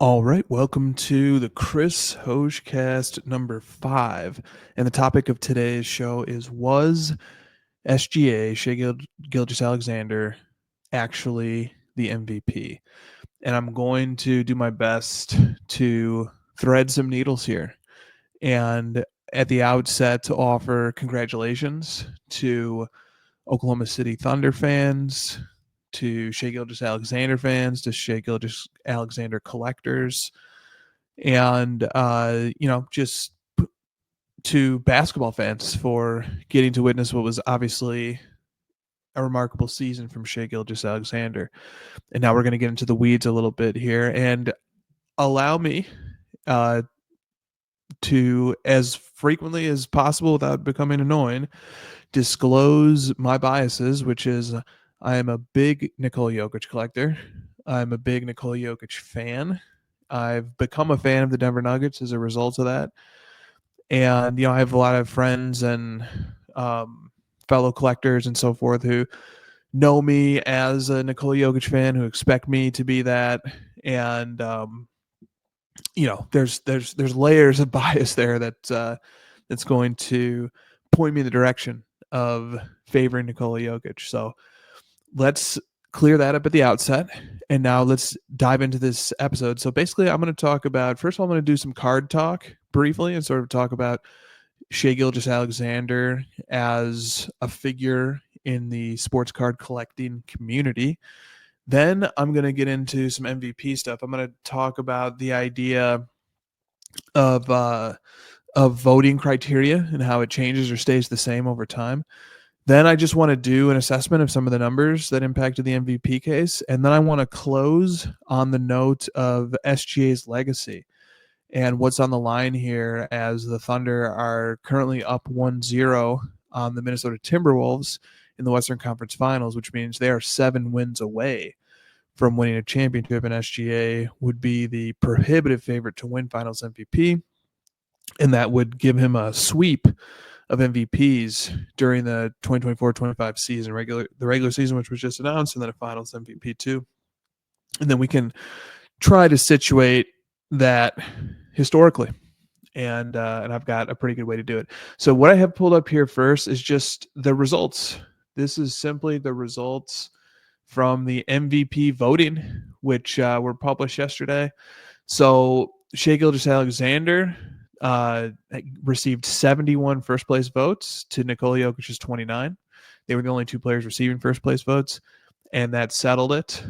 All right, welcome to the Chris HOJ-cast number 5. And the topic of today's show is, was SGA, Gilgeous-Alexander, actually the MVP? And I'm going to do my best to thread some needles here. And at the outset, to offer congratulations to Oklahoma City Thunder fans, to Shai Gilgeous-Alexander fans, to Shai Gilgeous-Alexander collectors, and just to basketball fans for getting to witness what was obviously a remarkable season from Shai Gilgeous-Alexander. And now we're going to get into the weeds a little bit here, and allow me uh, to, as frequently as possible without becoming annoying, disclose my biases, which is I am a big Nikola Jokic collector. I'm a big Nikola Jokic fan. I've become a fan of the Denver Nuggets as a result of that. And, I have a lot of friends and fellow collectors and so forth who know me as a Nikola Jokic fan, who expect me to be that. And, there's layers of bias there that's going to point me in the direction of favoring Nikola Jokic. So let's clear that up at the outset. And now let's dive into this episode. So basically, I'm going to talk about, first of all, I'm going to do some card talk briefly and sort of talk about Shai Gilgeous-Alexander as a figure in the sports card collecting community. Then I'm going to get into some MVP stuff. I'm going to talk about the idea of voting criteria and how it changes or stays the same over time. Then I just want to do an assessment of some of the numbers that impacted the MVP case. And then I want to close on the note of SGA's legacy and what's on the line here, as the Thunder are currently up 1-0 on the Minnesota Timberwolves in the Western Conference Finals, which means they are 7 wins away from winning a championship, and SGA would be the prohibitive favorite to win Finals MVP. And that would give him a sweep of MVPs during the 2024-25 season, the regular season, which was just announced, and then a Finals MVP too. And then we can try to situate that historically, and I've got a pretty good way to do it. So what I have pulled up here first is just the results. This is simply the results from the MVP voting, which were published yesterday. So Shai Gilgeous-Alexander received 71 first place votes to Nikola Jokic's 29. They were the only 2 players receiving first place votes, and that settled it.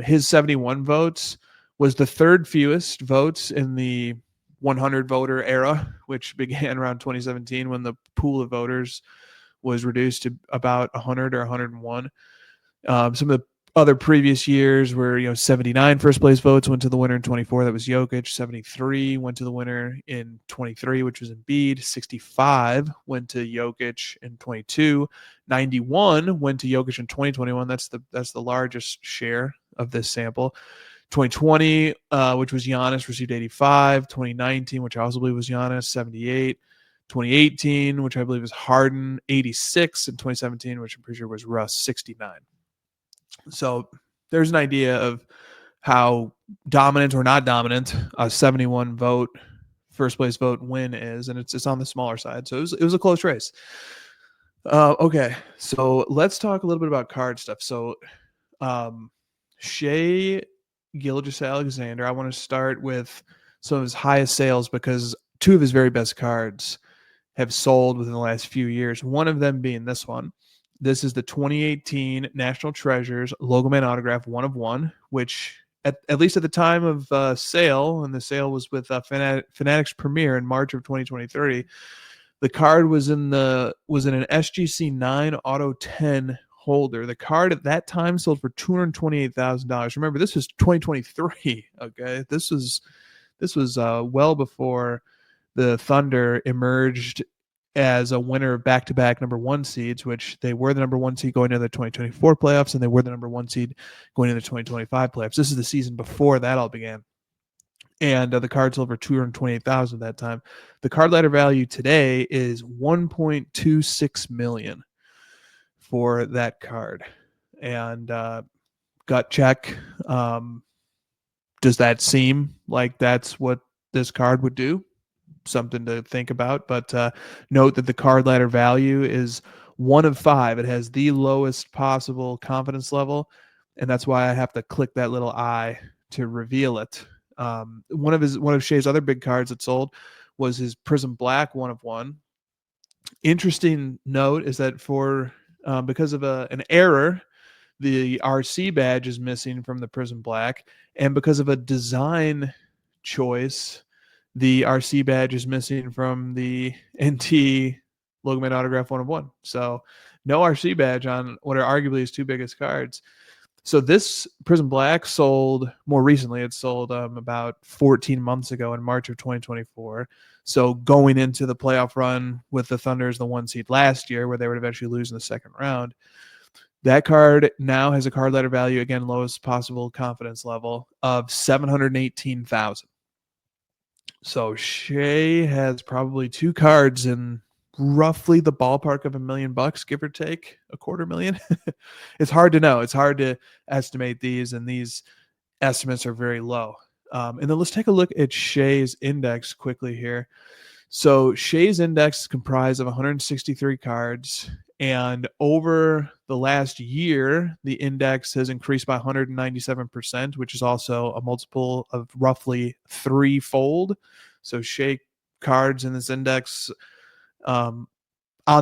His 71 votes was the 3rd fewest votes in the 100 voter era, which began around 2017 when the pool of voters was reduced to about 100 or 101. Some of the other previous years were, 79 first place votes went to the winner in 24. That was Jokic. 73 went to the winner in 23, which was Embiid. 65 went to Jokic in 22. 91 went to Jokic in 2021. That's the largest share of this sample. 2020, which was Giannis, received 85. 2019, which I also believe was Giannis, 78. 2018, which I believe is Harden, 86. And 2017, which I'm pretty sure was Russ, 69. So there's an idea of how dominant or not dominant a 71 vote first place vote win is, and it's on the smaller side. So it was a close race. Okay, so let's talk a little bit about card stuff. So Shai Gilgeous-Alexander, I want to start with some of his highest sales because 2 of his very best cards have sold within the last few years, one of them being this one. This is the 2018 National Treasures Logoman Autograph 1 of 1, which at least at the time of sale, and the sale was with Fanatics Premier in March of 2023, the card was in an SGC 9 Auto 10 holder. The card at that time sold for $228,000. Remember, this was 2023. Okay, this was well before the Thunder emerged as a winner of back-to-back number 1 seeds, which they were the number 1 seed going into the 2024 playoffs, and they were the number 1 seed going into the 2025 playoffs. This is the season before that all began. And the card sold for $228,000 at that time. The card ladder value today is $1.26 million for that card. And gut check, Does that seem like that's what this card would do? Something to think about. But note that the card ladder value is 1 of 5. It has the lowest possible confidence level, and that's why I have to click that little eye to reveal it. One of Shea's other big cards that sold was his Prism Black 1 of 1. Interesting note is that for because of an error, the RC badge is missing from the Prism Black, and because of a design choice, the RC badge is missing from the NT Logo Man Autograph 1 of 1. So no RC badge on what are arguably his 2 biggest cards. So this Prism Black sold more recently. It sold about 14 months ago in March of 2024. So going into the playoff run with the Thunder as the 1 seed last year, where they would eventually lose in the second round, that card now has a card letter value, again, lowest possible confidence level of 718,000. So Shea has probably 2 cards in roughly the ballpark of $1 million, give or take $250,000. It's hard to know. It's hard to estimate these, and these estimates are very low. And then let's take a look at Shea's index quickly here. So Shea's index is comprised of 163 cards, and over the last year, the index has increased by 197%, which is also a multiple of roughly 3-fold. So Shea cards in this index, on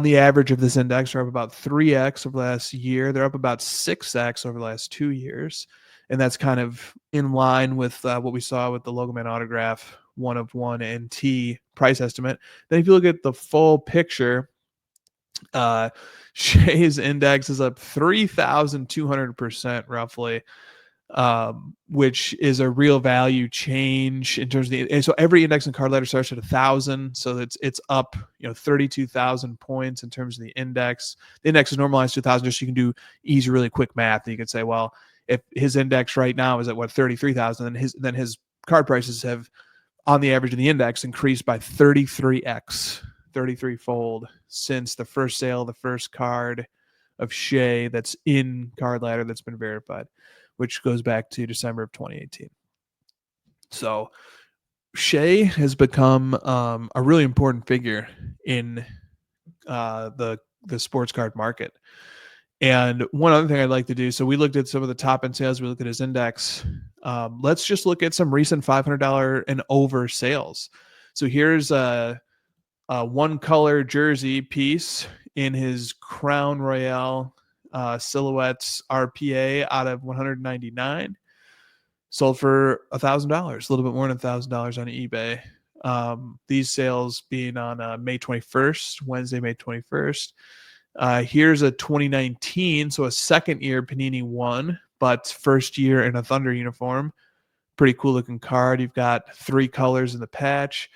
the average of this index, are up about 3x over the last year. They're up about 6x over the last 2 years. And that's kind of in line with what we saw with the Logo Man Autograph 1 of 1 NT price estimate. Then if you look at the full picture, Shea's index is up 3,200% roughly, which is a real value change in terms of the. And so every index and card letter starts at 1,000, so it's up 32,000 points in terms of the index. The index is normalized to 1,000, just so you can do easy, really quick math. And you can say, well, if his index right now is at 33,000, then his card prices have, on the average of the index, increased by 33-fold since the first sale, the first card of Shea that's in card ladder that's been verified, which goes back to December of 2018. So Shea has become a really important figure in the sports card market. And one other thing I'd like to do, so we looked at some of the top end sales, we looked at his index. Let's just look at some recent $500 and over sales. So here's a 1-color jersey piece in his Crown Royale silhouettes RPA out of 199, sold for $1,000, a little bit more than $1,000 on eBay. These sales being on May 21st, Wednesday, May 21st. Here's a 2019, so a second year Panini 1, but first year in a Thunder uniform. Pretty cool looking card. You've got 3 colors in the patch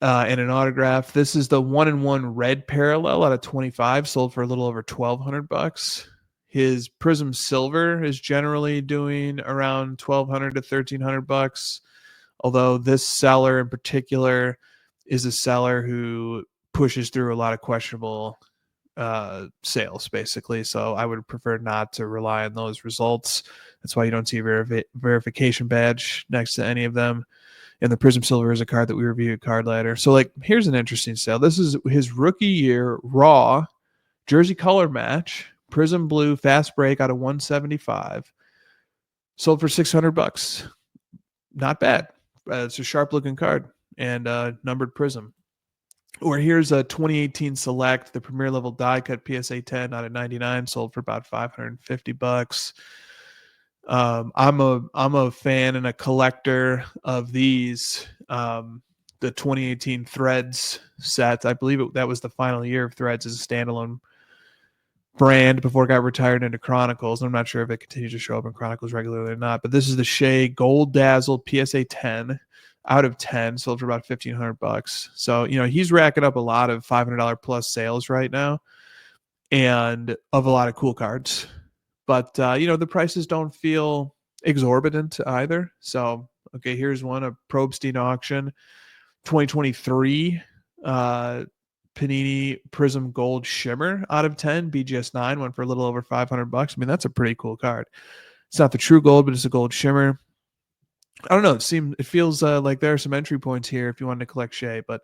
and an autograph. This is the 1-in-1 red parallel out of 25, sold for a little over $1,200. His Prism Silver is generally doing around $1,200 to $1,300. Although this seller in particular is a seller who pushes through a lot of questionable sales, basically. So I would prefer not to rely on those results. That's why you don't see a verification badge next to any of them. And the Prism Silver is a card that we review at Card Ladder. So, here's an interesting sale. This is his rookie year raw jersey color match, Prism Blue fast break out of 175, sold for $600. Not bad. It's a sharp looking card and numbered Prism. Or here's a 2018 Select, the premier level die cut PSA 10 out of 99, sold for about $550. I'm a fan and a collector of these. The 2018 Threads set, I believe that was the final year of Threads as a standalone brand before it got retired into Chronicles. I'm not sure if it continues to show up in Chronicles regularly or not, but this is the Shea Gold Dazzle PSA 10 out of 10, sold for about $1,500. So, he's racking up a lot of $500 plus sales right now, and of a lot of cool cards. But, the prices don't feel exorbitant either. So, okay, here's one, a Probstein auction, 2023 Panini Prism Gold Shimmer out of 10, BGS 9, went for a little over $500. I mean, that's a pretty cool card. It's not the true gold, but it's a gold shimmer. I don't know. It feels like there are some entry points here if you wanted to collect Shea, but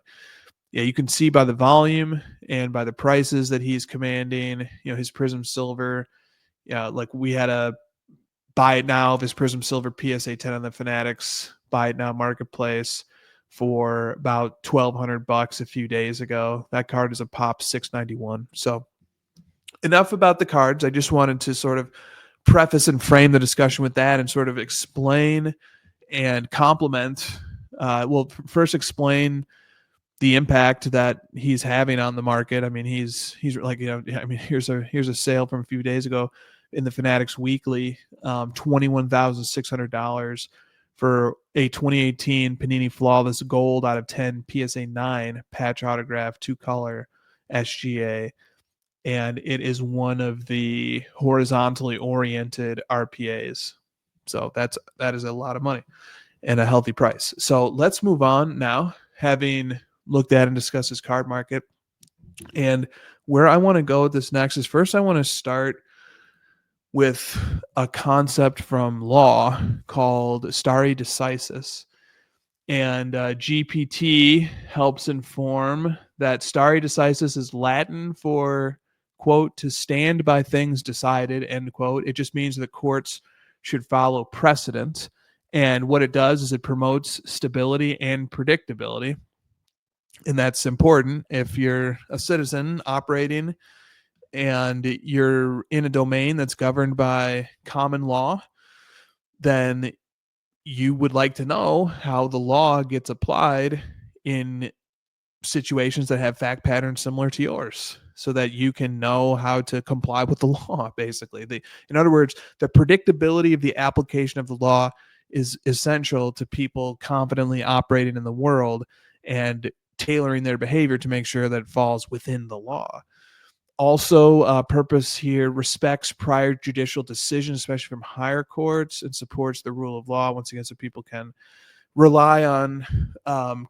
yeah, you can see by the volume and by the prices that he's commanding, his Prism Silver. Yeah, like we had a buy it now of his Prism Silver PSA 10 on the Fanatics buy it now marketplace for about $1,200 a few days ago. That card is a pop 691. So enough about the cards. I just wanted to sort of preface and frame the discussion with that and sort of explain and complement. First explain the impact that he's having on the market. I mean, he's like, here's a sale from a few days ago in the Fanatics Weekly, $21,600 for a 2018 Panini Flawless Gold out of 10 PSA 9 patch autograph 2-color SGA. And it is one of the horizontally oriented RPAs. So that is a lot of money and a healthy price. So let's move on now, having looked at and discussed this card market. And where I want to go with this next is, first I want to start with a concept from law called stare decisis. And GPT helps inform that stare decisis is Latin for, quote, to stand by things decided, end quote. It just means the courts should follow precedent. And what it does is it promotes stability and predictability. And that's important if you're a citizen operating and you're in a domain that's governed by common law, then you would like to know how the law gets applied in situations that have fact patterns similar to yours, so that you can know how to comply with the law, basically. In other words, the predictability of the application of the law is essential to people confidently operating in the world and tailoring their behavior to make sure that it falls within the law. Also, purpose here respects prior judicial decisions, especially from higher courts, and supports the rule of law, once again, so people can rely on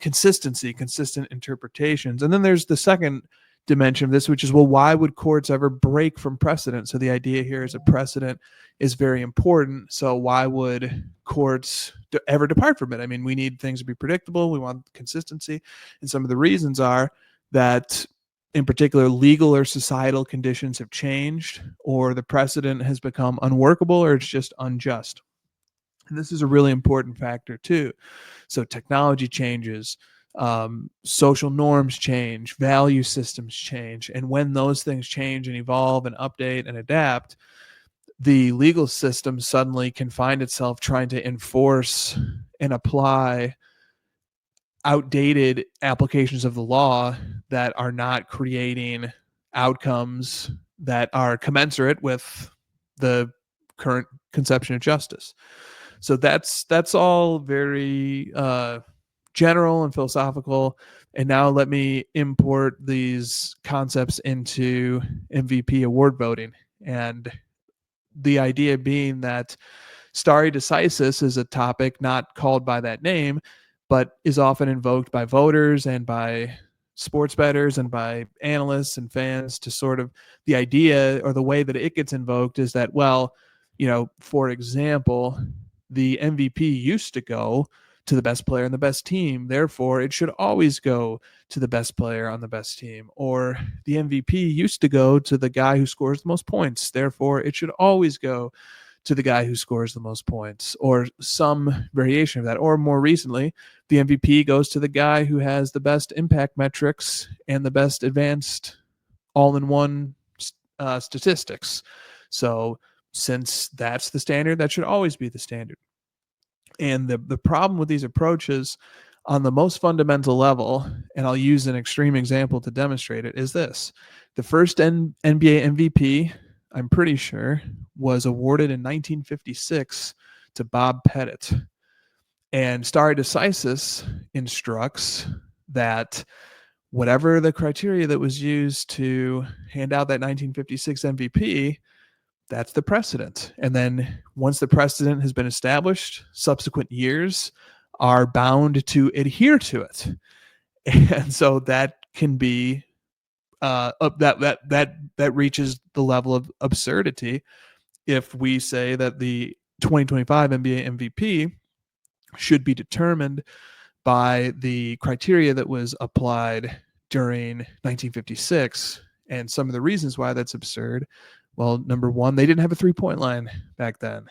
consistent interpretations. And then there's the second dimension of this, which is, well, why would courts ever break from precedent? So the idea here is a precedent is very important. So why would courts ever depart from it? I mean, we need things to be predictable. We want consistency. And some of the reasons are that, in particular, legal or societal conditions have changed, or the precedent has become unworkable, or it's just unjust. And this is a really important factor too. So technology changes, social norms change, value systems change. And when those things change and evolve and update and adapt, the legal system suddenly can find itself trying to enforce and apply outdated applications of the law that are not creating outcomes that are commensurate with the current conception of justice. So that's all very general and philosophical. And now let me import these concepts into MVP award voting. And the idea being that stare decisis is a topic not called by that name, but is often invoked by voters and by sports bettors and by analysts and fans to sort of, the idea or the way that it gets invoked is that, well, for example, the MVP used to go to the best player on the best team. Therefore, it should always go to the best player on the best team. Or the MVP used to go to the guy who scores the most points. Therefore, it should always go to the guy who scores the most points, or some variation of that. Or more recently, the MVP goes to the guy who has the best impact metrics and the best advanced all-in-one statistics. So since that's the standard, that should always be the standard. And the problem with these approaches on the most fundamental level, and I'll use an extreme example to demonstrate it, is this. The first NBA MVP, I'm pretty sure, was awarded in 1956 to Bob Pettit. And stare decisis instructs that whatever the criteria that was used to hand out that 1956 MVP, that's the precedent. And then once the precedent has been established, subsequent years are bound to adhere to it. And so that can be that reaches the level of absurdity if we say that the 2025 NBA MVP should be determined by the criteria that was applied during 1956. And some of the reasons why that's absurd. Well, number one, they didn't have a 3-point line back then.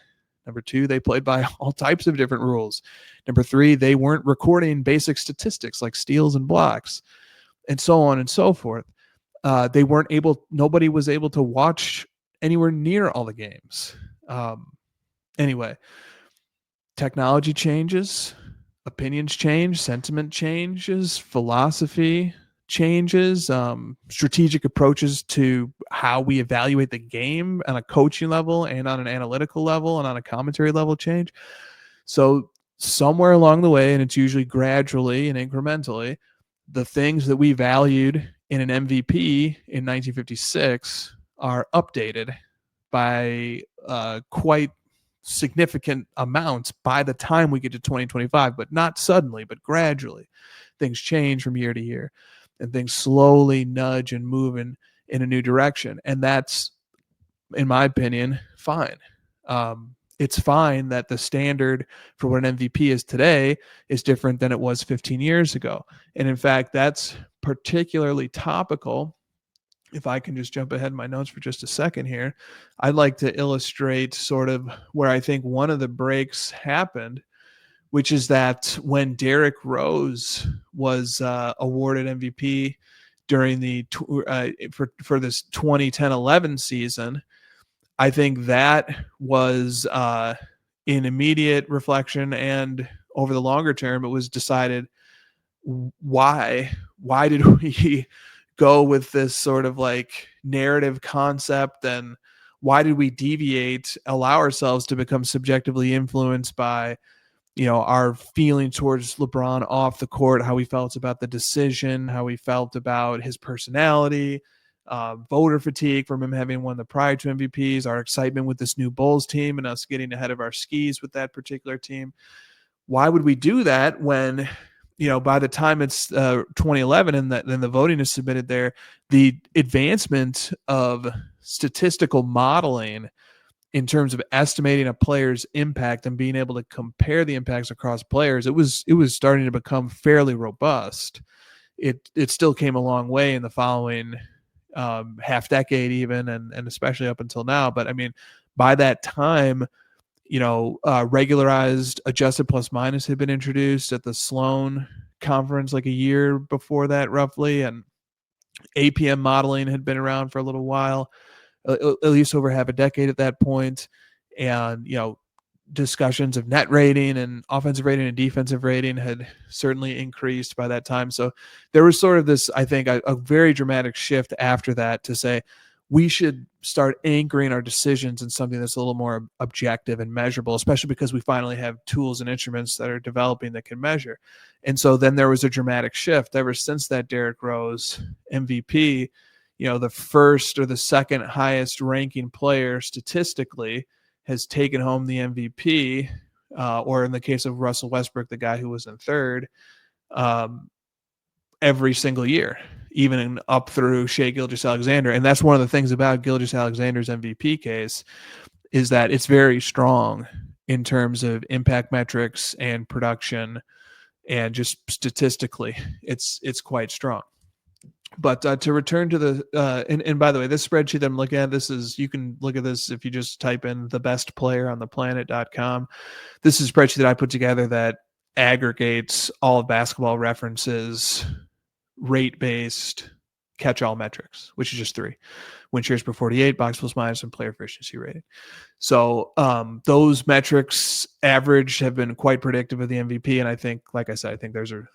Number two, they played by all types of different rules. Number three, they weren't recording basic statistics like steals and blocks and so on and so forth. Nobody was able to watch anywhere near all the games. Anyway, technology changes, opinions change, sentiment changes, philosophy changes, strategic approaches to how we evaluate the game on a coaching level and on an analytical level and on a commentary level change. So somewhere along the way, and it's usually gradually and incrementally, the things that we valued in an MVP in 1956 are updated by quite significant amounts by the time we get to 2025, but not suddenly, but gradually. Things change from year to year, and things slowly nudge and move in a new direction. And that's, in my opinion, fine. It's fine that the standard for what an MVP is today is different than it was 15 years ago. And in fact, that's particularly topical. If I can just jump ahead in my notes for just a second here, I'd like to illustrate sort of where I think one of the breaks happened, which is that when Derrick Rose was awarded MVP during the for this 2010-11 season, I think that was in immediate reflection and over the longer term, it was decided why did we go with this sort of like narrative concept, and why did we allow ourselves to become subjectively influenced by, our feeling towards LeBron off the court, how we felt about the decision, how we felt about his personality, voter fatigue from him having won the prior two MVPs, our excitement with this new Bulls team and us getting ahead of our skis with that particular team. Why would we do that when, by the time it's 2011 and then the voting is submitted there, the advancement of statistical modeling in terms of estimating a player's impact and being able to compare the impacts across players, it was starting to become fairly robust. It still came a long way in the following half decade even, and especially up until now. But I mean, by that time, regularized adjusted plus minus had been introduced at the Sloan conference like a year before that, roughly, and APM modeling had been around for a little while, at least over half a decade at that point. And, discussions of net rating and offensive rating and defensive rating had certainly increased by that time. So there was sort of this, I think, a very dramatic shift after that to say, we should start anchoring our decisions in something that's a little more objective and measurable, especially because we finally have tools and instruments that are developing that can measure. And so then there was a dramatic shift ever since that Derrick Rose MVP, the first or the second highest ranking player statistically has taken home the MVP, or in the case of Russell Westbrook, the guy who was in third, every single year, even up through Shai Gilgeous-Alexander. And that's one of the things about Gilgeous-Alexander's MVP case, is that it's very strong in terms of impact metrics and production, and just statistically, it's quite strong. But to return to the and by the way, this spreadsheet that I'm looking at, you can look at this if you just type in the best player on the planet.com. This is a spreadsheet that I put together that aggregates all of Basketball References rate-based catch-all metrics, which is just 3: win shares per 48, box plus minus, and player efficiency rating. So those metrics averaged have been quite predictive of the MVP. And I think, like I said, I think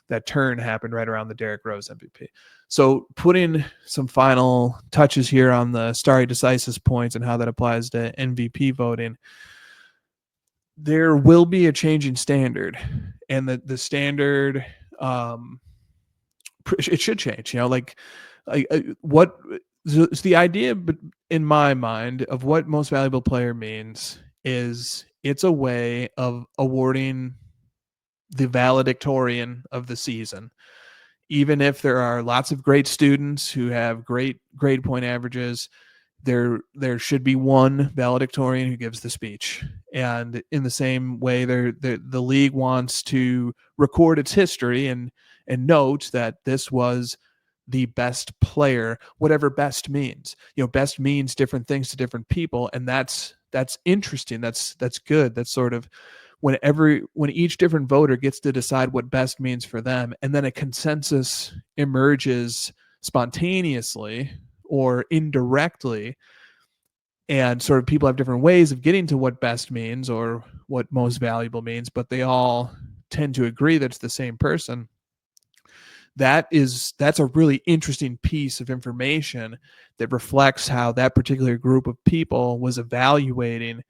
that turn happened right around the Derrick Rose MVP. So putting some final touches here on the stare decisis points and how that applies to MVP voting, there will be a changing standard, and the standard, it should change, what the idea in my mind of what most valuable player means is it's a way of awarding the valedictorian of the season. Even if there are lots of great students who have great grade point averages, there should be one valedictorian who gives the speech. And in the same way, the league wants to record its history and note that this was the best player, whatever best means. Best means different things to different people, and that's interesting. That's good. That's sort of when each different voter gets to decide what best means for them, and then a consensus emerges spontaneously or indirectly, and sort of people have different ways of getting to what best means or what most valuable means, but they all tend to agree that it's the same person. That's a really interesting piece of information that reflects how that particular group of people was evaluating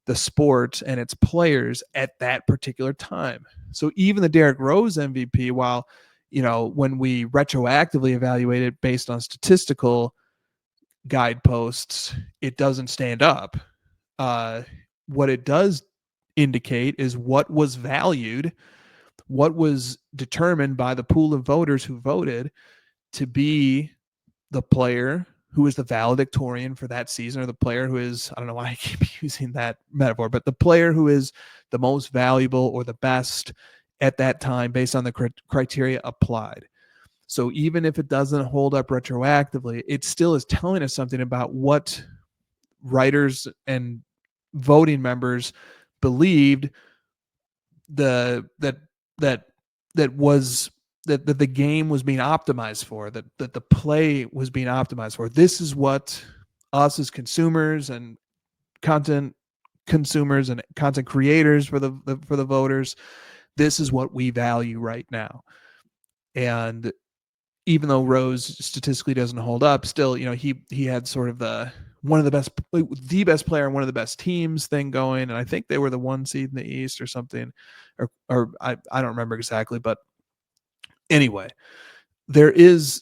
the sport and its players at that particular time. So even the Derrick Rose MVP, while when we retroactively evaluate it based on statistical guideposts, it doesn't stand up. What it does indicate is what was valued, what was determined by the pool of voters who voted to be the player who is the valedictorian for that season, or the player who is, I don't know why I keep using that metaphor, but the player who is the most valuable or the best at that time based on the criteria applied. So even if it doesn't hold up retroactively, it still is telling us something about what writers and voting members believed that the game was being optimized for, that the play was being optimized for. This is what us as consumers and content consumers and content creators for the voters, this is what we value right now. And even though Rose statistically doesn't hold up, still, he had sort of the best player and one of the best teams thing going, and I think they were the 1 seed in the East or something, or I don't remember exactly, but anyway, it's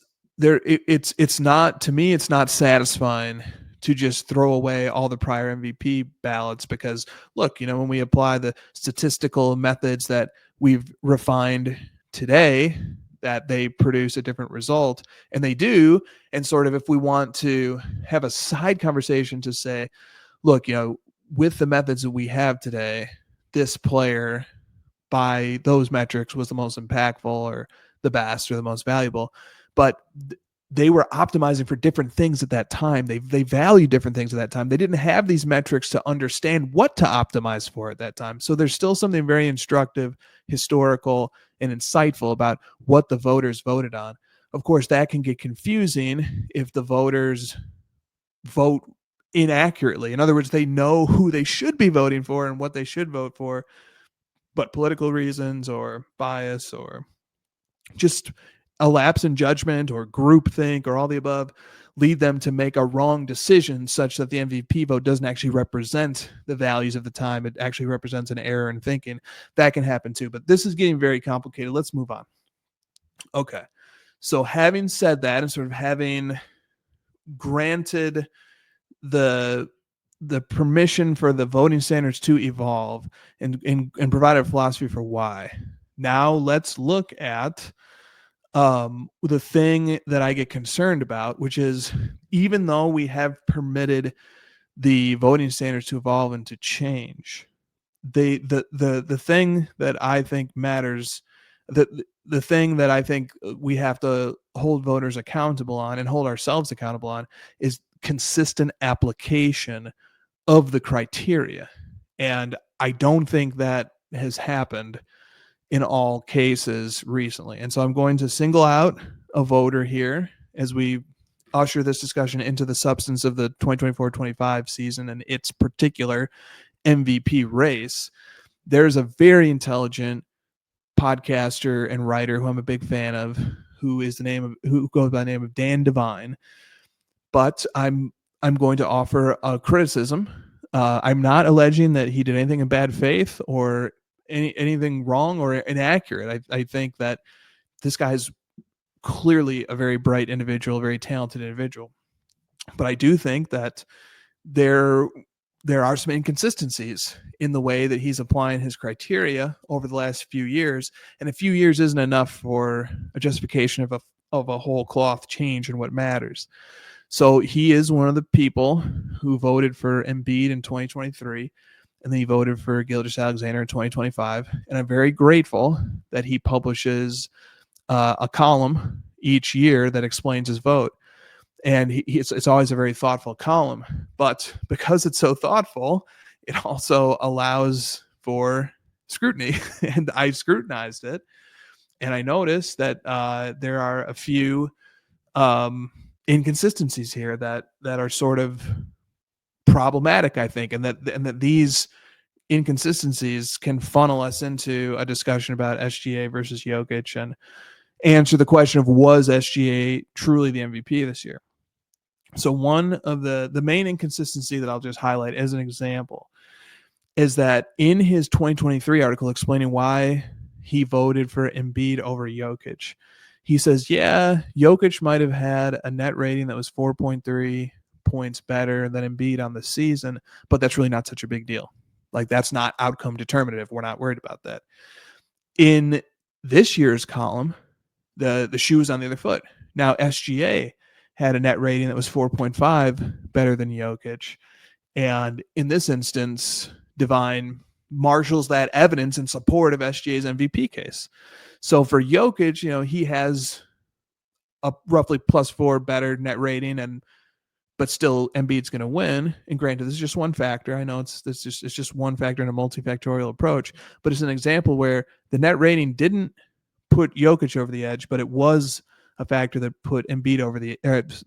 not, to me, it's not satisfying to just throw away all the prior MVP ballots, because look, when we apply the statistical methods that we've refined today, that they produce a different result, and they do. And sort of, if we want to have a side conversation to say, look, with the methods that we have today, this player by those metrics was the most impactful or the best or the most valuable, but they were optimizing for different things at that time. They valued different things at that time. They didn't have these metrics to understand what to optimize for at that time. So there's still something very instructive, historical, and insightful about what the voters voted on. Of course, that can get confusing if the voters vote inaccurately. In other words, they know who they should be voting for and what they should vote for, but political reasons or bias or just a lapse in judgment or groupthink or all the above lead them to make a wrong decision, such that the MVP vote doesn't actually represent the values of the time. It actually represents an error in thinking. That can happen too, but this is getting very complicated. Let's move on. Okay. So having said that, and sort of having granted the permission for the voting standards to evolve and provided a philosophy for why, now let's look at the thing that I get concerned about, which is, even though we have permitted the voting standards to evolve and to change, the thing that I think matters, the thing that I think we have to hold voters accountable on and hold ourselves accountable on is consistent application of the criteria. And I don't think that has happened in all cases recently. And so I'm going to single out a voter here as we usher this discussion into the substance of the 2024-25 season and its particular MVP race. There's a very intelligent podcaster and writer who I'm a big fan of, who goes by the name of Dan Devine. But I'm going to offer a criticism. I'm not alleging that he did anything in bad faith or anything wrong or inaccurate. I think that this guy's clearly a very bright individual, a very talented individual. But I do think that there are some inconsistencies in the way that he's applying his criteria over the last few years. And a few years isn't enough for a justification of a whole cloth change in what matters. So he is one of the people who voted for Embiid in 2023. and then he voted for Gilgeous-Alexander in 2025. And I'm very grateful that he publishes a column each year that explains his vote. And it's always a very thoughtful column. But because it's so thoughtful, it also allows for scrutiny. And I scrutinized it, and I noticed that there are a few inconsistencies here that are sort of problematic, I think, and that these inconsistencies can funnel us into a discussion about SGA versus Jokic and answer the question of, was SGA truly the MVP this year? So one of the main inconsistency that I'll just highlight as an example is that in his 2023 article explaining why he voted for Embiid over Jokic, he says, yeah, Jokic might have had a net rating that was 4.3 points better than Embiid on the season, but that's really not such a big deal. Like, that's not outcome determinative. We're not worried about that. In this year's column, the shoe is on the other foot. Now, SGA had a net rating that was 4.5 better than Jokic. And in this instance, Divine marshals that evidence in support of SGA's MVP case. So for Jokic, he has a roughly +4 better net rating, but still Embiid's going to win. And granted, this is just one factor. I know it's just one factor in a multifactorial approach, but it's an example where the net rating didn't put Jokic over the edge, but it was a factor that put Embiid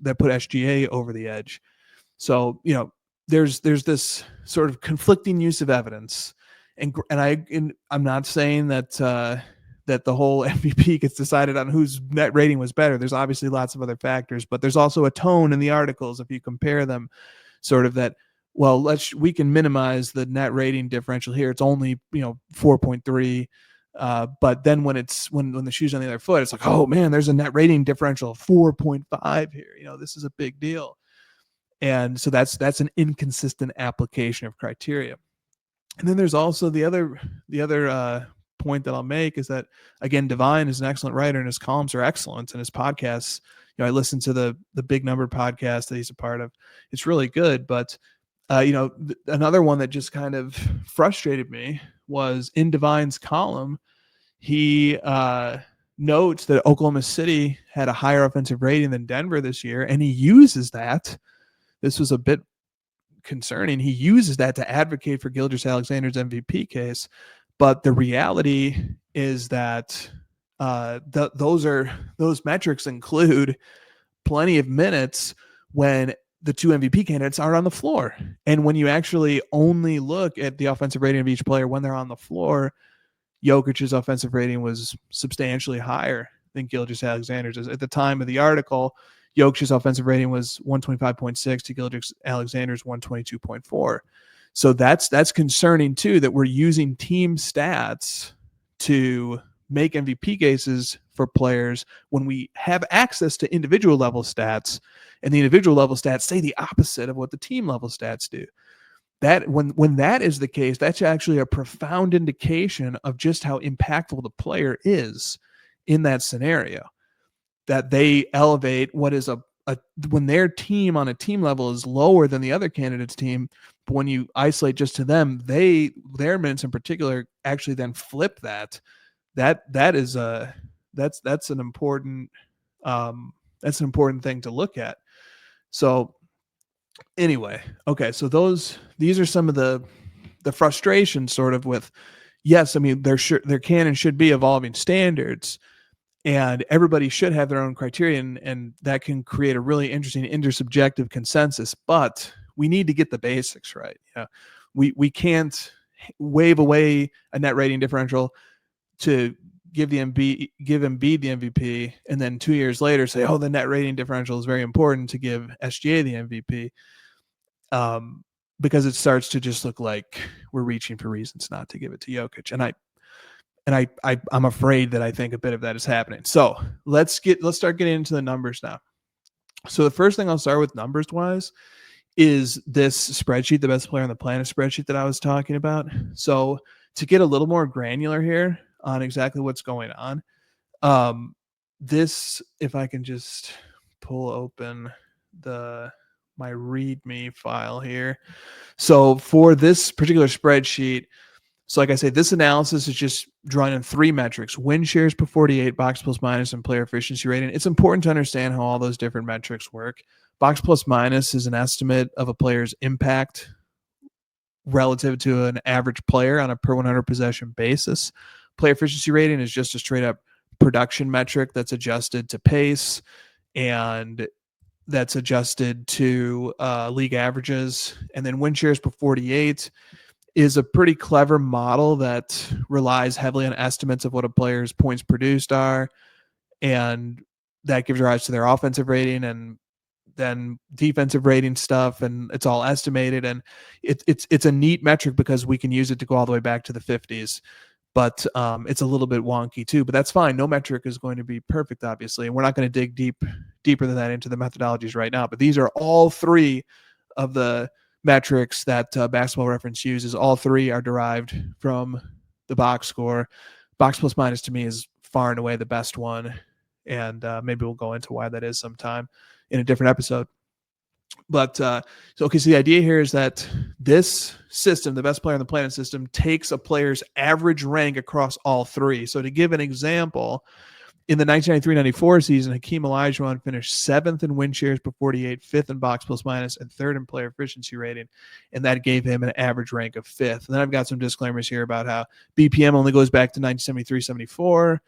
that put SGA over the edge. So, there's this sort of conflicting use of evidence, and I'm not saying that that the whole MVP gets decided on whose net rating was better. There's obviously lots of other factors, but there's also a tone in the articles if you compare them, sort of that, well, we can minimize the net rating differential here. It's only 4.3. But then when the shoe's on the other foot, it's like, oh man, there's a net rating differential of 4.5 here. This is a big deal. And so that's an inconsistent application of criteria. And then there's also the other point that I'll make is that, again, Divine is an excellent writer and his columns are excellent, and his podcasts, I listen to the Big Number podcast that he's a part of. It's really good. But another one that just kind of frustrated me was in Divine's column, he notes that Oklahoma City had a higher offensive rating than Denver this year, and he uses that. This was a bit concerning. He uses that to advocate for Gilgeous-Alexander's MVP case, but the reality is that those metrics include plenty of minutes when the two MVP candidates are on the floor. And when you actually only look at the offensive rating of each player when they're on the floor, Jokic's offensive rating was substantially higher than Gilgeous-Alexander's. At the time of the article, Jokic's offensive rating was 125.6 to Gilgeous-Alexander's 122.4. So that's concerning too, that we're using team stats to make MVP cases for players when we have access to individual level stats, and the individual level stats say the opposite of what the team level stats do. That when that is the case, that's actually a profound indication of just how impactful the player is in that scenario. That they elevate what is when their team on a team level is lower than the other candidate's team, but when you isolate just to them, their minutes in particular actually then flip that. That's an important thing to look at. So anyway, okay, so these are some of the frustrations sort of with, yes, I mean, there can and should be evolving standards, and everybody should have their own criterion, and that can create a really interesting intersubjective consensus, but we need to get the basics right. We can't wave away a net rating differential to give Embiid the MVP, and then 2 years later say, oh, the net rating differential is very important to give SGA the MVP, because it starts to just look like we're reaching for reasons not to give it to Jokic. And I'm afraid that I think a bit of that is happening. So let's start getting into the numbers now. So the first thing I'll start with numbers wise is this spreadsheet, the best player on the planet spreadsheet that I was talking about. So to get a little more granular here on exactly what's going on, if I can just pull open the my README file here. So for this particular spreadsheet, so like I say, this analysis is just drawn in 3 metrics: win shares per 48, box plus minus, and player efficiency rating. It's important to understand how all those different metrics work. Box plus minus is an estimate of a player's impact relative to an average player on a per 100 possession basis. Player efficiency rating is just a straight up production metric that's adjusted to pace and that's adjusted to league averages. And then win shares per 48 is a pretty clever model that relies heavily on estimates of what a player's points produced are, and that gives rise to their offensive rating and then defensive rating stuff, and it's all estimated. And it's a neat metric because we can use it to go all the way back to the 50s. But it's a little bit wonky too, but that's fine. No metric is going to be perfect, obviously, and we're not going to dig deeper than that into the methodologies right now. But these are all 3 of the metrics that Basketball Reference uses. All 3 are derived from the box score. Box plus minus to me is far and away the best one, and maybe we'll go into why that is sometime in a different episode. But so the idea here is that this system, the best player on the planet system, takes a player's average rank across all 3. So to give an example, in the 1993-94 season, Hakeem Olajuwon finished 7th in win shares per 48, 5th in box plus minus, and 3rd in player efficiency rating, and that gave him an average rank of 5th. And then I've got some disclaimers here about how BPM only goes back to 1973-74,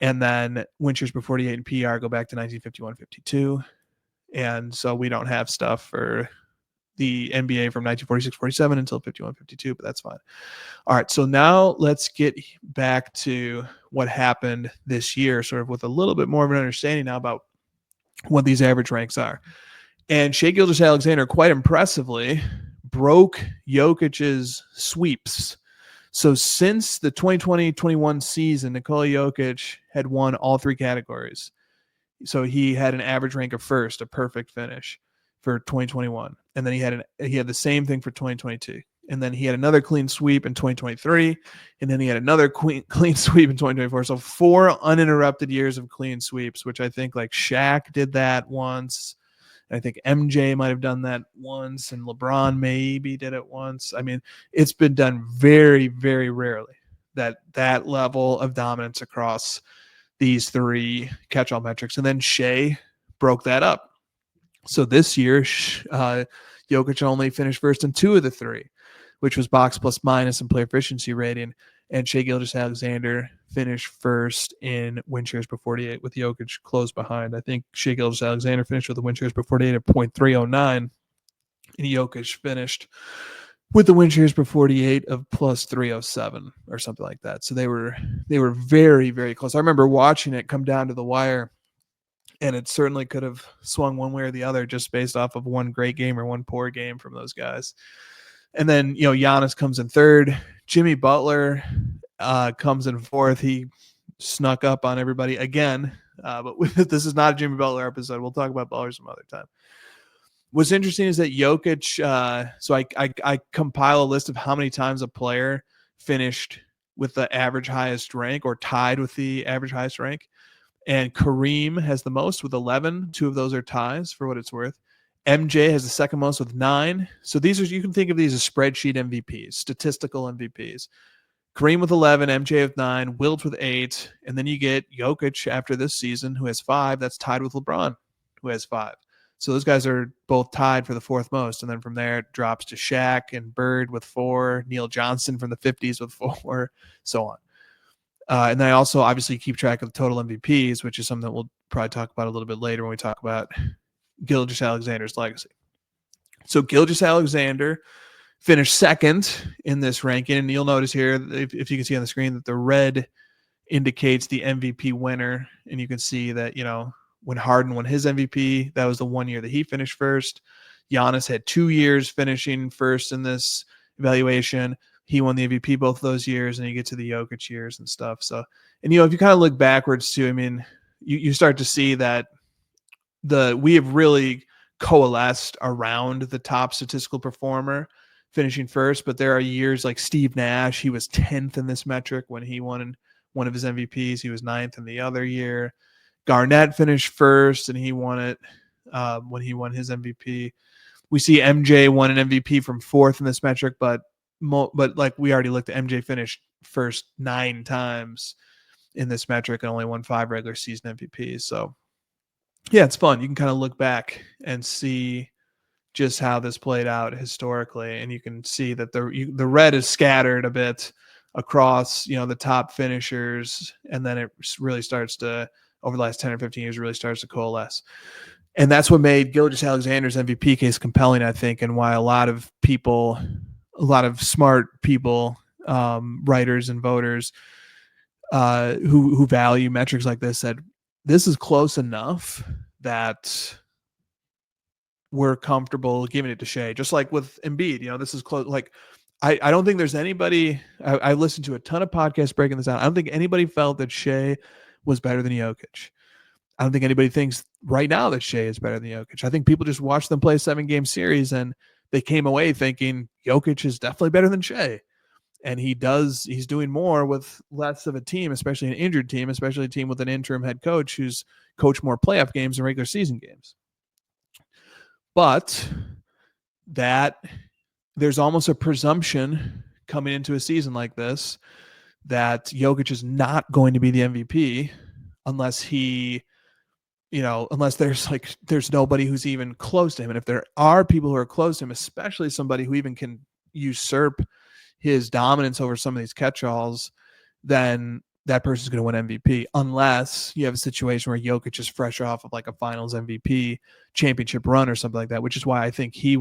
and then win shares per 48 and PR go back to 1951-52. And so we don't have stuff for the NBA from 1946-47 until 51-52, but that's fine. All right, so now let's get back to what happened this year, sort of with a little bit more of an understanding now about what these average ranks are. And Shai Gilgeous-Alexander, quite impressively, broke Jokic's sweeps. So since the 2020-21 season, Nikola Jokic had won all 3 categories. So he had an average rank of 1st, a perfect finish for 2021. And then he had the same thing for 2022. And then he had another clean sweep in 2023. And then he had another clean sweep in 2024. So 4 uninterrupted years of clean sweeps, which I think like Shaq did that once. I think MJ might have done that once, and LeBron maybe did it once. I mean, it's been done very, very rarely, that level of dominance across these 3 catch-all metrics. And then Shai broke that up. So this year, Jokic only finished first in 2 of the 3, which was box plus minus and player efficiency rating. And Shai Gilgeous-Alexander finished first in win shares per 48 with Jokic close behind. I think Shai Gilgeous-Alexander finished with the win shares per 48 at 0.309, and Jokic finished with the win shares per 48 of plus 307 or something like that. So they were very, very close. I remember watching it come down to the wire, and it certainly could have swung one way or the other just based off of one great game or one poor game from those guys. And then, Giannis comes in 3rd. Jimmy Butler comes in 4th. He snuck up on everybody again. But this is not a Jimmy Butler episode. We'll talk about Butler some other time. What's interesting is that Jokic, so I compile a list of how many times a player finished with the average highest rank or tied with the average highest rank. And Kareem has the most with 11. 2 of those are ties for what it's worth. MJ has the second most with 9. So you can think of these as spreadsheet MVPs, statistical MVPs. Kareem with 11, MJ with 9, Wilt with 8, and then you get Jokic after this season who has 5. That's tied with LeBron who has 5. So those guys are both tied for the 4th most. And then from there, it drops to Shaq and Bird with 4, Neil Johnson from the 50s with 4, so on. And then I also obviously keep track of the total MVPs, which is something that we'll probably talk about a little bit later when we talk about Gilgeous-Alexander's legacy. So Gilgeous-Alexander finished 2nd in this ranking. And you'll notice here, if you can see on the screen, that the red indicates the MVP winner. And you can see that, when Harden won his MVP, that was the 1 year that he finished first. Giannis had 2 years finishing first in this evaluation. He won the MVP both of those years, and you get to the Jokic years and stuff. So, and if you kind of look backwards too, I mean, you start to see that we have really coalesced around the top statistical performer finishing first, but there are years like Steve Nash, he was 10th in this metric when he won one of his MVPs. He was 9th in the other year. Garnett finished first, and he won it when he won his MVP. We see MJ won an MVP from fourth in this metric, but like we already looked at, MJ finished first 9 times in this metric and only won 5 regular season MVPs. So yeah, it's fun. You can kind of look back and see just how this played out historically, and you can see that the red is scattered a bit across, the top finishers, and then it really starts to, over the last 10 or 15 years, really starts to coalesce. And that's what made Gilgeous-Alexander's MVP case compelling, I think, and why a lot of smart people, writers and voters, who value metrics like this, said this is close enough that we're comfortable giving it to Shea. Just like with Embiid, this is close. Like, I don't think there's anybody. I listened to a ton of podcasts breaking this out. I don't think anybody felt that Shea was better than Jokic. I don't think anybody thinks right now that Shea is better than Jokic. I think people just watched them play a 7-game series and they came away thinking Jokic is definitely better than Shea. And he's doing more with less of a team, especially an injured team, especially a team with an interim head coach who's coached more playoff games than regular season games. But that there's almost a presumption coming into a season like this that Jokic is not going to be the MVP unless there's nobody who's even close to him. And if there are people who are close to him, especially somebody who even can usurp his dominance over some of these catch-alls, then that person's going to win MVP, unless you have a situation where Jokic is fresh off of like a finals MVP championship run or something like that, which is why I think he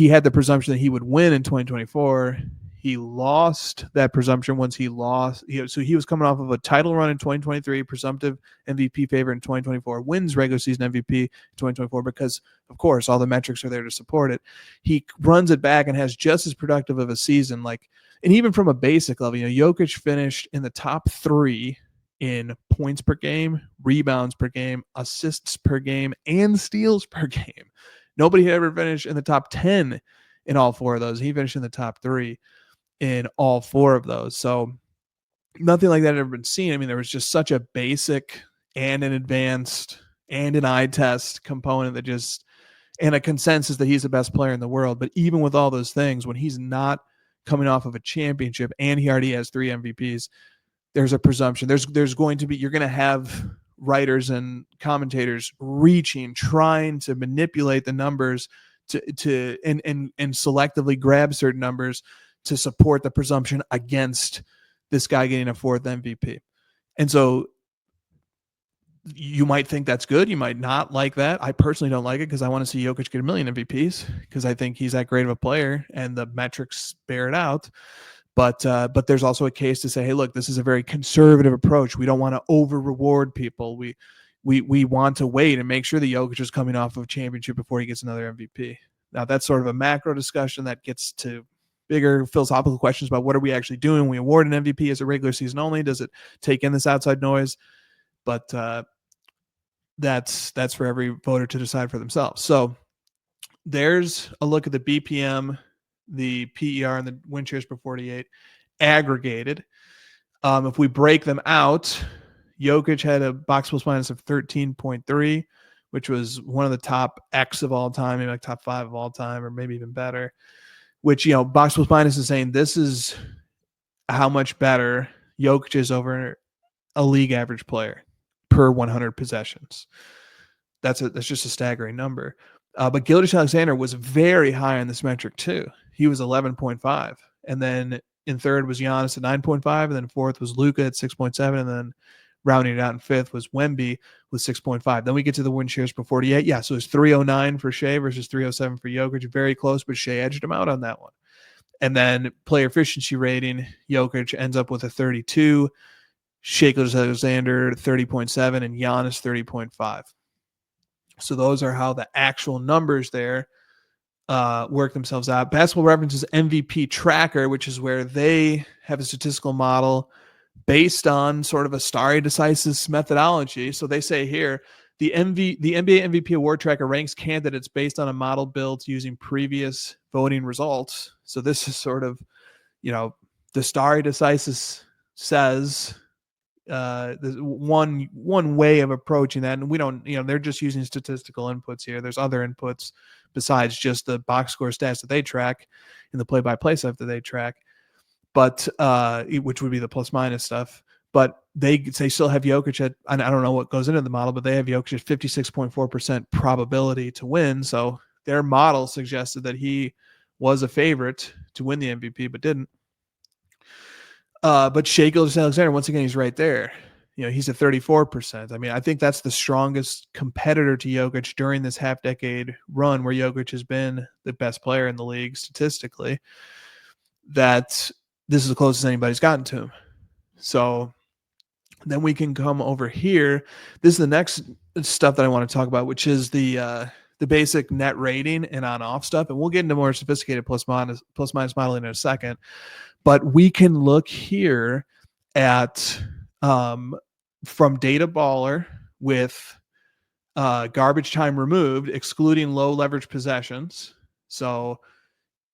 had the presumption that he would win in 2024. He lost that presumption once he lost. So he was coming off of a title run in 2023, presumptive MVP favorite in 2024, wins regular season MVP in 2024 because, of course, all the metrics are there to support it. He runs it back and has just as productive of a season. And even from a basic level, Jokic finished in the top 3 in points per game, rebounds per game, assists per game, and steals per game. Nobody had ever finished in the top 10 in all 4 of those. He finished in the top 3 in all 4 of those. So nothing like that had ever been seen. I mean, there was just such a basic and an advanced and an eye test component and a consensus that he's the best player in the world. But even with all those things, when he's not coming off of a championship and he already has 3 MVPs, there's a presumption. You're going to have writers and commentators trying to manipulate the numbers and selectively grab certain numbers to support the presumption against this guy getting a 4th MVP. And so you might think that's good. You might not like that. I personally don't like it because I want to see Jokic get 1 million MVPs because I think he's that great of a player and the metrics bear it out. But there's also a case to say, hey, look, this is a very conservative approach. We don't want to over reward people. We want to wait and make sure that Jokic is coming off of a championship before he gets another MVP. Now that's sort of a macro discussion that gets to bigger philosophical questions about what are we actually doing? We award an MVP as a regular season only. Does it take in this outside noise? But that's for every voter to decide for themselves. So there's a look at the BPM, the PER, and the win shares per 48 aggregated. If we break them out, Jokic had a box plus minus of 13.3, which was one of the top X of all time, maybe like top 5 of all time, or maybe even better. Which, box plus minus is saying this is how much better Jokic is over a league average player per 100 possessions. That's just a staggering number. But Gilgeous-Alexander was very high on this metric too. He was 11.5. And then in third was Giannis at 9.5. And then fourth was Luka at 6.7. And then rounding it out in fifth was Wemby with 6.5. Then we get to the win shares per 48. Yeah, so it's 309 for Shea versus 307 for Jokic. Very close, but Shea edged him out on that one. And then player efficiency rating, Jokic ends up with a 32, Shea Gilgeous-Alexander 30.7, and Giannis 30.5. So those are how the actual numbers there work themselves out. Basketball Reference's MVP tracker, which is where they have a statistical model based on sort of a stare decisis methodology. So they say here, the NBA MVP award tracker ranks candidates based on a model built using previous voting results. So this is sort of, the stare decisis says There's one way of approaching that, and we don't, they're just using statistical inputs here. There's other inputs besides just the box score stats that they track and the play-by-play stuff that they track, but which would be the plus minus stuff. But they still have Jokic at, I don't know what goes into the model, but they have Jokic at 56.4% probability to win. So their model suggested that he was a favorite to win the MVP, but didn't. But Shai Gilgeous-Alexander, once again, he's right there. He's at 34%. I mean, I think that's the strongest competitor to Jokic during this half-decade run where Jokic has been the best player in the league statistically, that this is the closest anybody's gotten to him. So then we can come over here. This is the next stuff that I want to talk about, which is the basic net rating and on-off stuff. And we'll get into more sophisticated plus-minus modeling in a second. But we can look here at from Data Baller with garbage time removed, excluding low leverage possessions. So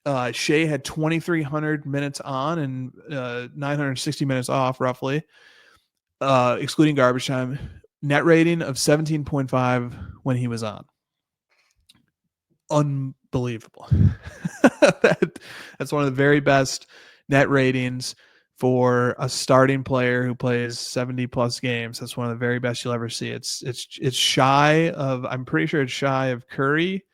Shai had 2,300 minutes on and 960 minutes off, roughly, excluding garbage time. Net rating of 17.5 when he was on. Unbelievable. That's one of the very best net ratings for a starting player who plays 70 plus games. That's one of the very best you'll ever see. It's shy of, I'm pretty sure it's shy of Curry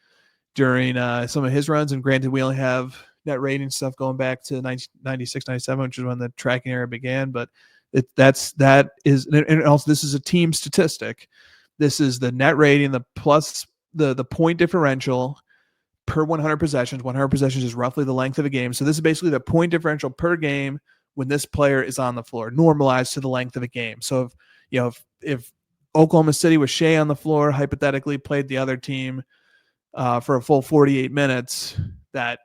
during some of his runs. And granted, we only have net rating stuff going back to 1996, 97, which is when the tracking era began. But that is, and also this is a team statistic. This is the net rating, the plus the point differential per 100 possessions. 100 possessions is roughly the length of a game. So this is basically the point differential per game when this player is on the floor, normalized to the length of a game. So if Oklahoma City with Shai on the floor, hypothetically played the other team for a full 48 minutes, that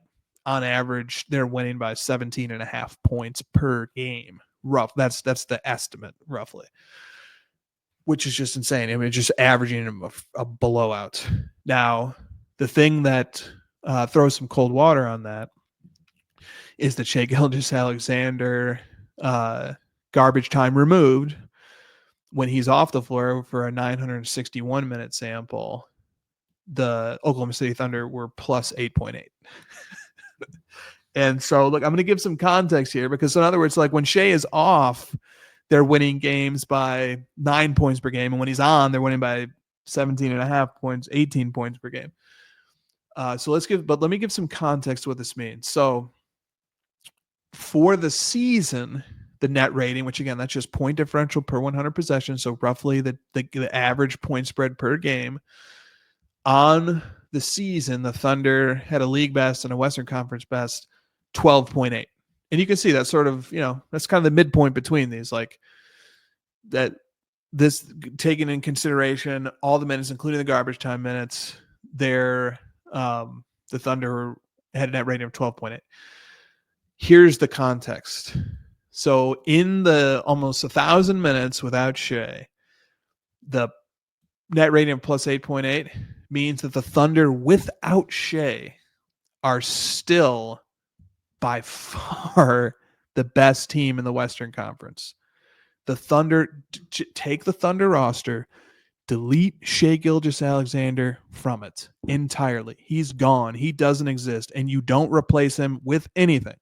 on average they're winning by 17.5 points per game. That's the estimate, roughly, which is just insane. I mean, just averaging a blowout. Now, the thing that throws some cold water on that is that Shai Gilgeous-Alexander garbage time removed when he's off the floor for a 961 minute sample. The Oklahoma City Thunder were plus 8.8. And so, look, I'm going to give some context here because, in other words, like when Shai is off, they're winning games by 9 points per game. And when he's on, they're winning by 17.5 points, 18 points per game. Let me give some context to what this means. So for the season, the net rating, which again, that's just point differential per 100 possessions. So roughly the average point spread per game on the season, the Thunder had a league best and a Western Conference best 12.8. And you can see that sort of, that's kind of the midpoint between these, like that this taking in consideration all the minutes, including the garbage time minutes, the Thunder had a net rating of 12.8. Here's the context. So in the almost 1,000 minutes without Shai, the net rating of plus 8.8 means that the Thunder without Shai are still by far the best team in the Western Conference. The Thunder, take the Thunder roster, delete Shai Gilgeous-Alexander from it entirely. He's gone. He doesn't exist, and you don't replace him with anything.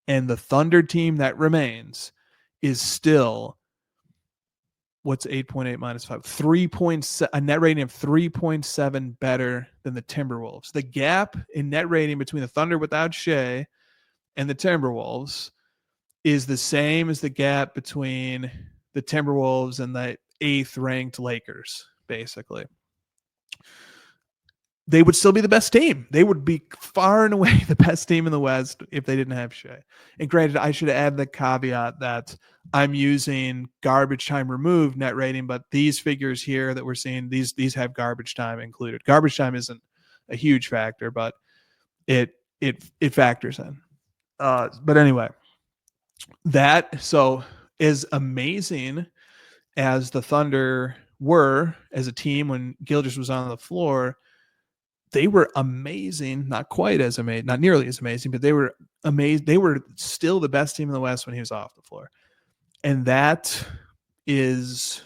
And the Thunder team that remains is still, what's 8.8 minus 5? 3.7, a net rating of 3.7 better than the Timberwolves. The gap in net rating between the Thunder without Shai and the Timberwolves is the same as the gap between the Timberwolves and the 8th ranked Lakers, basically. They would still be the best team. They would be far and away the best team in the West if they didn't have Shai. And granted, I should add the caveat that I'm using garbage time removed net rating, but these figures here that we're seeing, these have garbage time included. Garbage time isn't a huge factor, but it factors in. But anyway, so as amazing as the Thunder were as a team when Gilgeous was on the floor, they were amazing, not quite as amazing, not nearly as amazing, but they were amazing. They were still the best team in the West when he was off the floor. And that is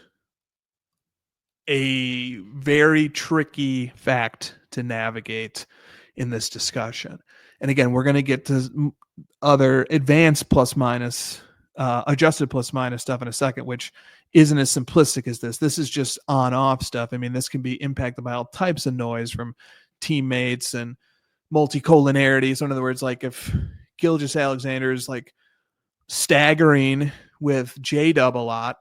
a very tricky fact to navigate in this discussion. And again, we're going to get to other advanced plus minus, adjusted plus minus stuff in a second, which isn't as simplistic as this. This is just on off stuff. I mean, this can be impacted by all types of noise from teammates and multicollinarity. So in other words, like if Gilgeous-Alexander is like staggering with J-Dub a lot,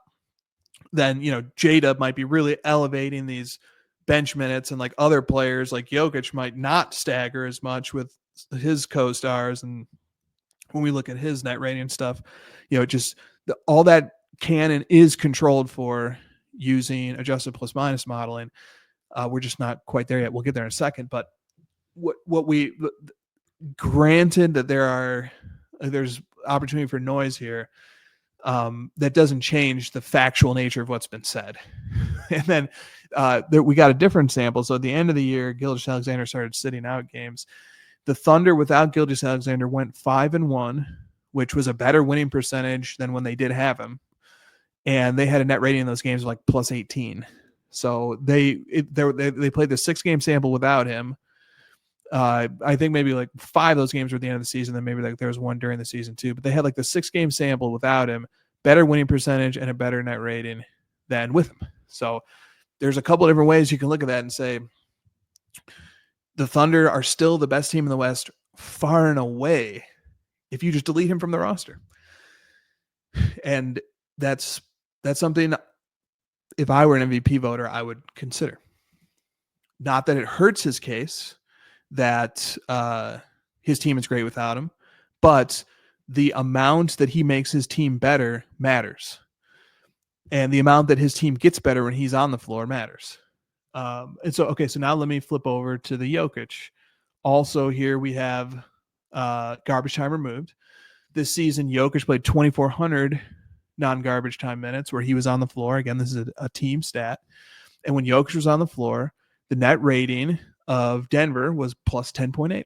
then, you know, J-Dub might be really elevating these bench minutes, and like other players like Jokic might not stagger as much with his co-stars. And when we look at his net rating stuff, you know, just all that can and is controlled for using adjusted plus minus modeling. We're just not quite there yet. We'll get there in a second. But what we granted that there's opportunity for noise here, that doesn't change the factual nature of what's been said. And then we got a different sample. So at the end of the year, Gilgeous-Alexander started sitting out games. The Thunder without Gilgeous-Alexander went 5-1, which was a better winning percentage than when they did have him. And they had a net rating in those games of like plus 18. So they played the 6-game sample without him. I think maybe like 5 of those games were at the end of the season. Then maybe like there was one during the season too. But they had like the 6-game sample without him, better winning percentage and a better net rating than with him. So there's a couple of different ways you can look at that and say the Thunder are still the best team in the West far and away if you just delete him from the roster. And that's something, if I were an MVP voter, I would consider. Not that it hurts his case that his team is great without him, but the amount that he makes his team better matters. And the amount that his team gets better when he's on the floor matters. And so now let me flip over to the Jokic. Also here we have garbage time removed. This season, Jokic played 2,400 non-garbage time minutes where he was on the floor. Again, this is a team stat. And when Jokic was on the floor, the net rating of Denver was plus 10.8.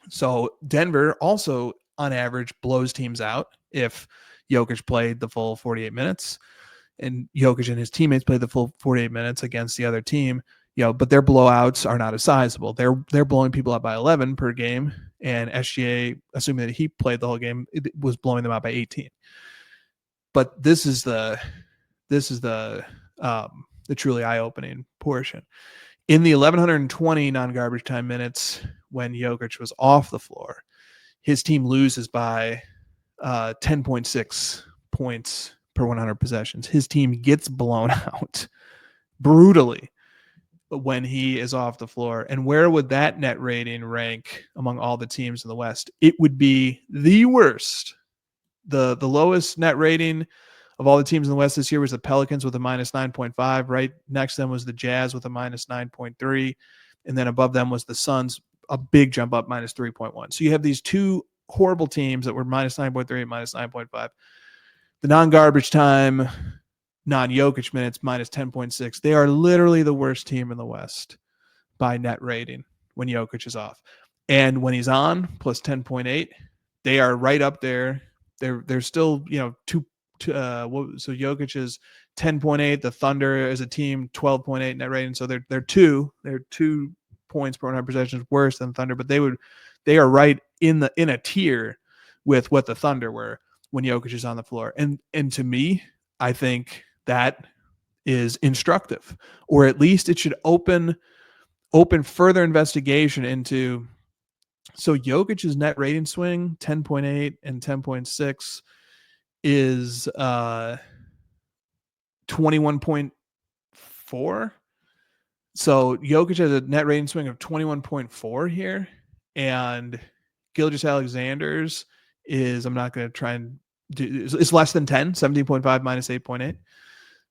So Denver also, on average, blows teams out if Jokic played the full 48 minutes. And Jokic and his teammates played the full 48 minutes against the other team, you know, but their blowouts are not as sizable. They're blowing people out by 11 per game, and SGA, assuming that he played the whole game, it was blowing them out by 18. But this is the truly eye-opening portion. In the 1,120 non-garbage time minutes when Jokic was off the floor, his team loses by 10.6 points per 100 possessions. His team gets blown out brutally when he is off the floor. And where would that net rating rank among all the teams in the West? It would be the worst. The lowest net rating of all the teams in the West this year was the Pelicans with a minus 9.5. Right next to them was the Jazz with a minus 9.3. And then above them was the Suns, a big jump up, minus 3.1. So you have these two horrible teams that were minus 9.3 and minus 9.5. The non-garbage time, non-Jokic minutes, minus 10.6. They are literally the worst team in the West by net rating when Jokic is off. And when he's on, plus 10.8, they are right up there. They're still, you know, so Jokic is 10.8. The Thunder as a team, 12.8 net rating. So they're 2 points per 100 possessions worse than Thunder, but they are right in a tier with what the Thunder were when Jokic is on the floor. And to me, I think that is instructive, or at least it should open further investigation into. So Jokic's net rating swing, 10.8 and 10.6, is 21.4. So Jokic has a net rating swing of 21.4 here, and Gilgeous-Alexander's is, I'm not going to try and do, it's less than 10, 17.5 minus 8.8.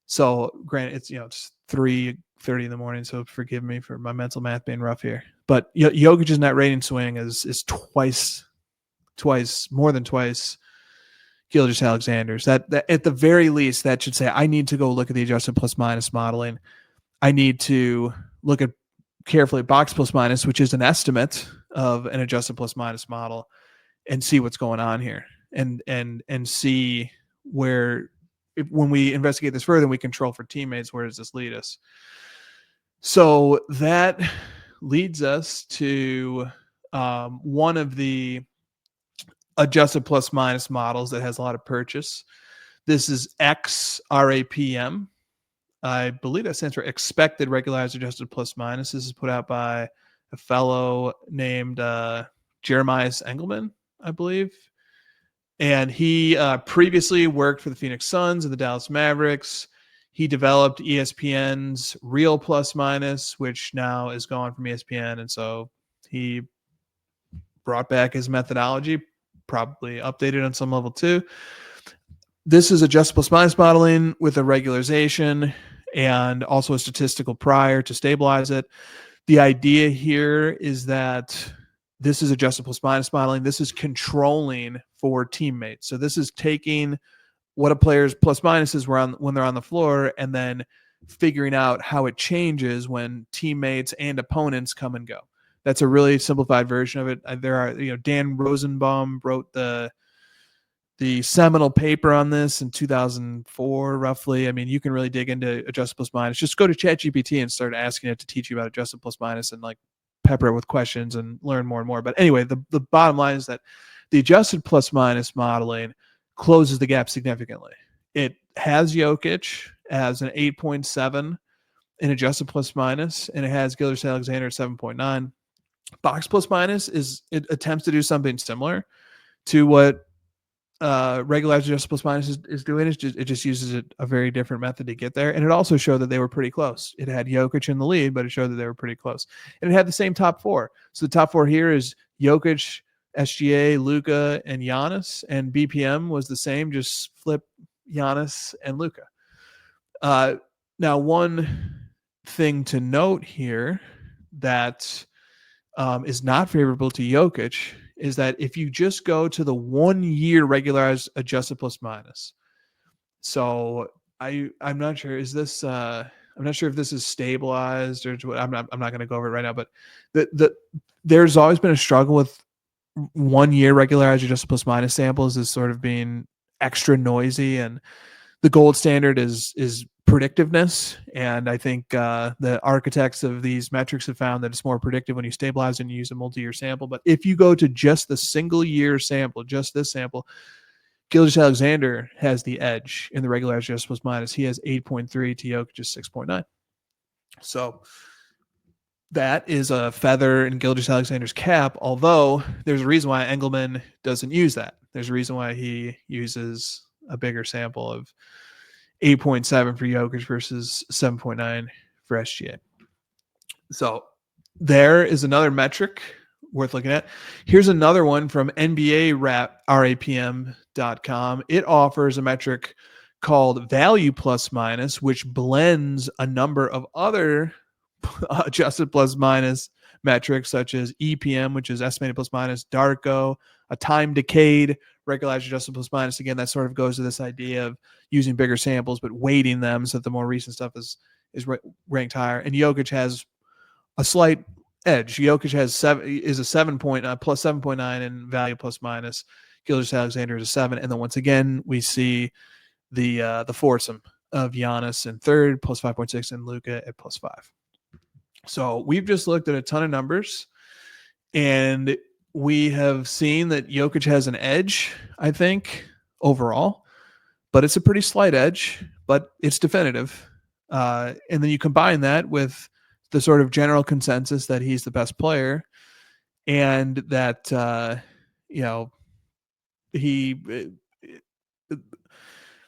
So granted, it's, you know, it's 3:30 in the morning, so forgive me for my mental math being rough here. But Jokic's net rating swing is more than twice Gilgeous-Alexander's. That at the very least, that should say I need to go look at the adjusted plus minus modeling. I need to look at carefully at box plus minus, which is an estimate of an adjusted plus minus model, and see what's going on here, and see where when we investigate this further, we control for teammates. Where does this lead us? So that leads us to one of the adjusted plus minus models that has a lot of purchase. This is XRAPM. I believe that stands for expected regularized adjusted plus minus. This is put out by a fellow named Jeremiah Engelman, I believe. And he previously worked for the Phoenix Suns and the Dallas Mavericks. He developed ESPN's Real Plus Minus, which now is gone from ESPN. And so he brought back his methodology, probably updated on some level too. This is adjusted plus minus modeling with a regularization and also a statistical prior to stabilize it. The idea here is that this is adjusted plus minus modeling. This is controlling for teammates. So this is taking what a player's plus minuses were on when they're on the floor and then figuring out how it changes when teammates and opponents come and go. That's a really simplified version of it. There are, Dan Rosenbaum wrote the seminal paper on this in 2004, roughly. I mean, you can really dig into adjusted plus minus. Just go to ChatGPT and start asking it to teach you about adjusted plus minus and like pepper it with questions and learn more and more. But anyway, the bottom line is that the adjusted plus minus modeling closes the gap significantly. It has Jokic as an 8.7 in adjusted plus minus, and it has Gilgeous-Alexander at 7.9. Box plus minus it attempts to do something similar to what regularized adjusted plus minus is doing. It just uses a very different method to get there. And it also showed that they were pretty close. It had Jokic in the lead, but it showed that they were pretty close. And it had the same top four. So the top four here is Jokic, SGA, Luka, and Giannis. And BPM was the same, just flip Giannis and Luka. Now, one thing to note here that is not favorable to Jokic is that if you just go to the 1 year regularized adjusted plus minus. So I'm not sure, is this I'm not sure if this is stabilized or what. I'm not going to go over it right now, but there's always been a struggle with 1 year regularized adjusted plus minus samples as sort of being extra noisy, and the gold standard is predictiveness. And I think the architects of these metrics have found that it's more predictive when you stabilize and you use a multi-year sample. But if you go to just the single year sample, just this sample, Gilgeous-Alexander has the edge in the regularized adjusted plus minus. He has 8.3 to Jokic just 6.9. So that is a feather in Gilgeous-Alexander's cap, although there's a reason why Engelman doesn't use that. There's a reason why he uses a bigger sample of 8.7 for Jokic versus 7.9 for SGA. So there is another metric worth looking at. Here's another one from NBA RAPM.com. It offers a metric called value plus minus, which blends a number of other adjusted plus minus metrics such as EPM, which is estimated plus minus, Darko, a time decayed regularized adjusted plus minus. Again, that sort of goes to this idea of using bigger samples but weighting them so that the more recent stuff is ranked higher. And Jokic has a slight edge. Jokic has plus 7.9 in value plus minus. Gilgeous-Alexander is a 7, and then once again we see the foursome of Giannis in third, plus 5.6, and Luka at plus 5. So we've just looked at a ton of numbers, and we have seen that Jokic has an edge, I think, overall, but it's a pretty slight edge, but it's definitive. And then you combine that with the sort of general consensus that he's the best player, and that, he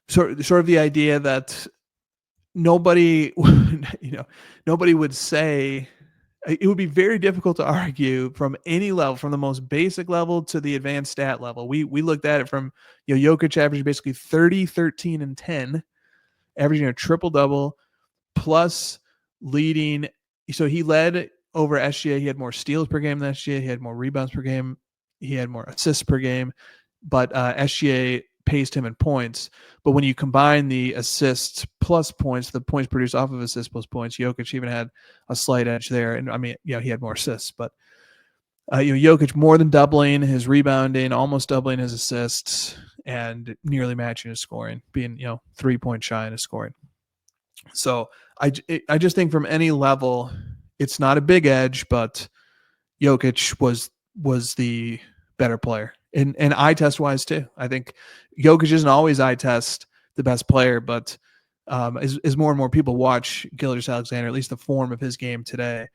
sort of the idea that nobody would say. It would be very difficult to argue from any level, from the most basic level to the advanced stat level. We looked at it from, Jokic averaged basically 30, 13, and 10, averaging a triple-double, plus leading. So he led over SGA. He had more steals per game than SGA. He had more rebounds per game. He had more assists per game. But SGA paced him in points. But when you combine the assists plus points, the points produced off of assists plus points, Jokic even had a slight edge there. And I mean, he had more assists, but Jokic more than doubling his rebounding, almost doubling his assists, and nearly matching his scoring, being 3 points shy in his scoring. So I just think from any level, it's not a big edge, but Jokic was the better player, and eye test wise too. I think Jokic isn't always eye test the best player, but as more and more people watch Gilgeous-Alexander, at least the form of his game today,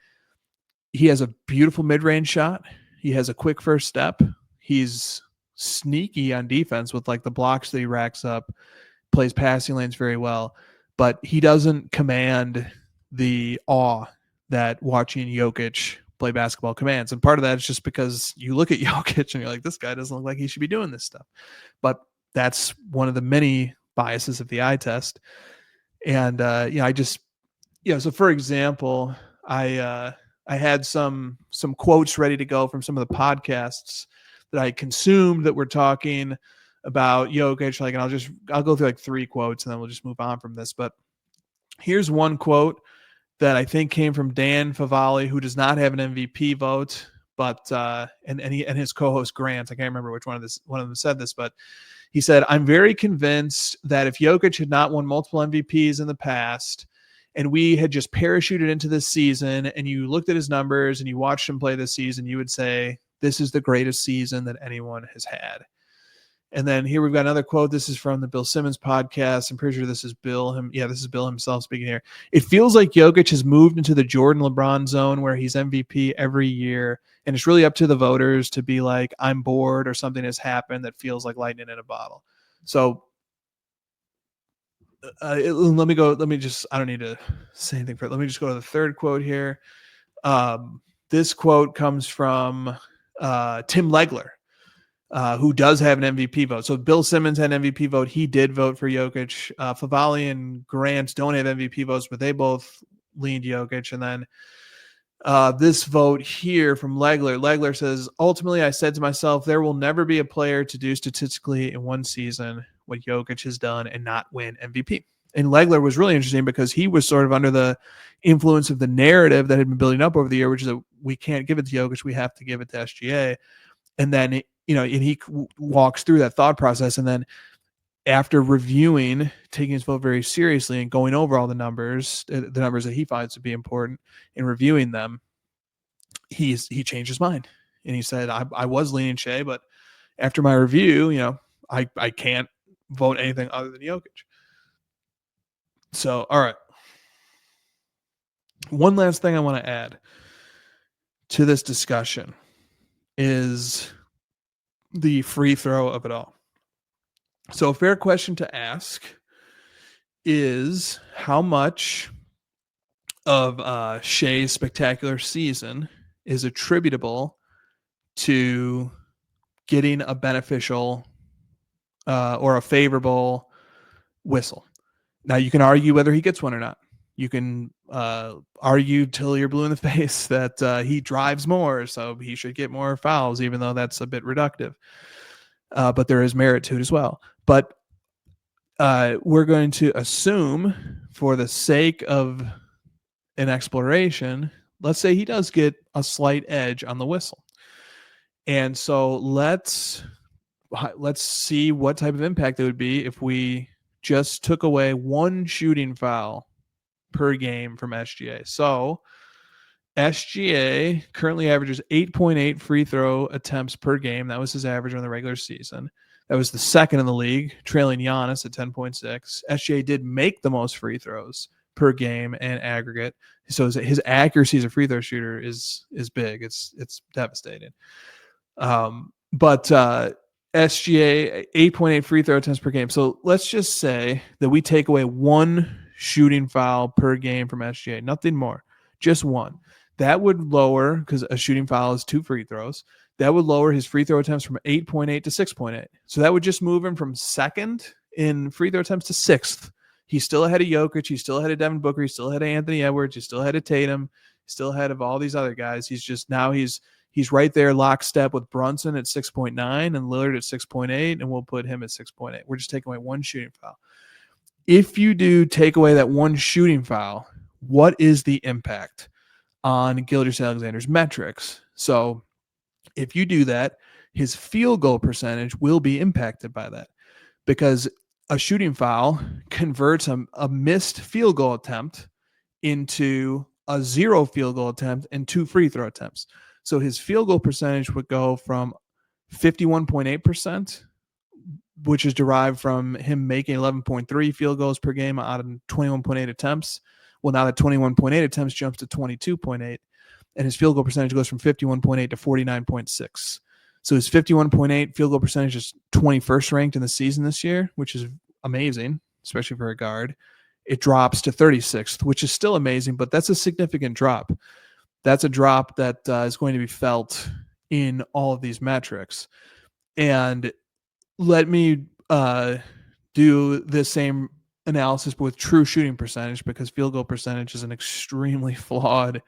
he has a beautiful mid-range shot. He has a quick first step. He's sneaky on defense with like the blocks that he racks up, plays passing lanes very well, but he doesn't command the awe that watching Jokic play basketball commands. And part of that is just because you look at Jokic and you're like, this guy doesn't look like he should be doing this stuff. But that's one of the many biases of the eye test. And so for example, I had some quotes ready to go from some of the podcasts that I consumed that were talking about Jokic. Like, and I'll go through like 3 quotes and then we'll just move on from this. But here's one quote that I think came from Dan Favale, who does not have an MVP vote, but and his co-host Grant. I can't remember which one of them said this, but he said, "I'm very convinced that if Jokic had not won multiple MVPs in the past, and we had just parachuted into this season, and you looked at his numbers and you watched him play this season, you would say this is the greatest season that anyone has had." And then here we've got another quote. This is from the Bill Simmons podcast. I'm pretty sure this is Bill. This is Bill himself speaking here. "It feels like Jokic has moved into the Jordan LeBron zone where he's MVP every year. And it's really up to the voters to be like, I'm bored or something has happened that feels like lightning in a bottle." So let me go. I don't need to say anything for it. Let me just go to the third quote here. This quote comes from Tim Legler, who does have an MVP vote. So Bill Simmons had an MVP vote. He did vote for Jokic. Favale and Grant don't have MVP votes, but they both leaned Jokic. And then this vote here from Legler. Legler says, "Ultimately, I said to myself, there will never be a player to do statistically in one season what Jokic has done and not win MVP." And Legler was really interesting because he was sort of under the influence of the narrative that had been building up over the year, which is that we can't give it to Jokic, we have to give it to SGA. And then, and he walks through that thought process. And then after reviewing, taking his vote very seriously and going over all the numbers that he finds to be important and reviewing them, he changed his mind. And he said, I was leaning Shea, but after my review, I can't vote anything other than Jokic. So, all right. One last thing I want to add to this discussion is the free throw of it all. So a fair question to ask is how much of Shea's spectacular season is attributable to getting a beneficial or a favorable whistle. Now, you can argue whether he gets one or not. You can argue till you're blue in the face that he drives more, so he should get more fouls, even though that's a bit reductive. But there is merit to it as well. But we're going to assume, for the sake of an exploration, let's say he does get a slight edge on the whistle. And so let's see what type of impact it would be if we just took away one shooting foul per game from SGA. So SGA currently averages 8.8 free throw attempts per game. That was his average on the regular season. That was the second in the league, trailing Giannis at 10.6. SGA did make the most free throws per game and aggregate. So his accuracy as a free throw shooter is big. It's devastating. But SGA 8.8 free throw attempts per game. So let's just say that we take away one shooting foul per game from SGA, nothing more, just one. That would lower, because a shooting foul is 2 free throws, that would lower his free throw attempts from 8.8 to 6.8. So that would just move him from second in free throw attempts to sixth. He's still ahead of Jokic. He's still ahead of Devin Booker. He's still ahead of Anthony Edwards. He's still ahead of Tatum. He's still ahead of all these other guys. He's just now he's right there lockstep with Brunson at 6.9 and Lillard at 6.8, and we'll put him at 6.8. We're just taking away one shooting foul. If you do take away that one shooting foul, what is the impact on Gilgeous-Alexander's metrics? So If you do that, his field goal percentage will be impacted by that, because a shooting foul converts a missed field goal attempt into a 0 field goal attempt and 2 free throw attempts. So his field goal percentage would go from 51.8%, which is derived from him making 11.3 field goals per game out of 21.8 attempts. Well, now that 21.8 attempts jumps to 22.8, and his field goal percentage goes from 51.8 to 49.6. So his 51.8 field goal percentage is 21st ranked in the season this year, which is amazing, especially for a guard. It drops to 36th, which is still amazing, but that's a significant drop. That's a drop that is going to be felt in all of these metrics. And let me do the same analysis but with true shooting percentage, because field goal percentage is an extremely flawed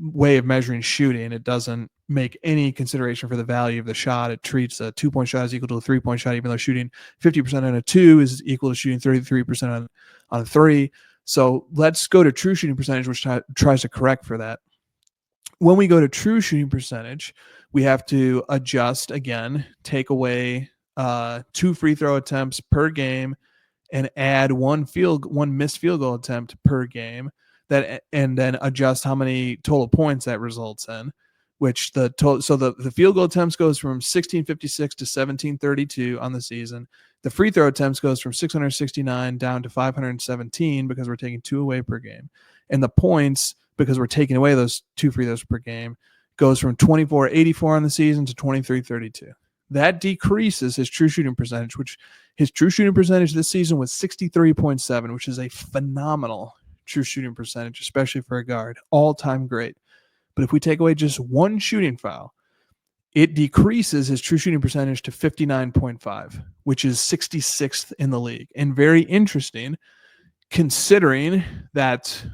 way of measuring shooting. It doesn't make any consideration for the value of the shot. It treats a 2-point shot as equal to a 3-point shot, even though shooting 50% on a 2 is equal to shooting 33% on a 3. So let's go to true shooting percentage, which tries to correct for that. When we go to true shooting percentage, we have to adjust again, take away 2 free throw attempts per game, and add one missed field goal attempt per game, and then adjust how many total points that results in, which the field goal attempts goes from 1656 to 1732 on the season. The free throw attempts goes from 669 down to 517 because we're taking 2 away per game. And the points, because we're taking away those 2 free throws per game, goes from 2484 on the season to 2332. That decreases his true shooting percentage, which his true shooting percentage this season was 63.7, which is a phenomenal true shooting percentage, especially for a guard. All-time great. But if we take away just one shooting foul, it decreases his true shooting percentage to 59.5, which is 66th in the league. And very interesting, considering that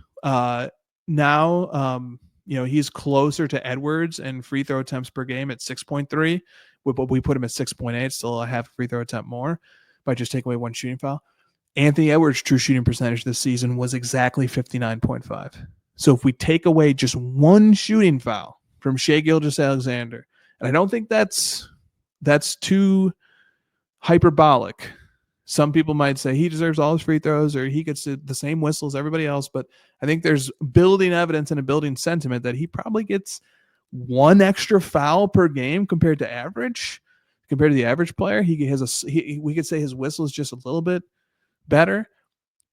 now he's closer to Edwards and free throw attempts per game at 6.3. But we put him at 6.8, still a half a free throw attempt more by just taking away one shooting foul. Anthony Edwards' true shooting percentage this season was exactly 59.5. So if we take away just one shooting foul from Shai Gilgeous-Alexander, and I don't think that's too hyperbolic. Some people might say he deserves all his free throws or he gets the same whistle as everybody else, but I think there's building evidence and a building sentiment that he probably gets one extra foul per game compared to the average player. We could say his whistle is just a little bit better,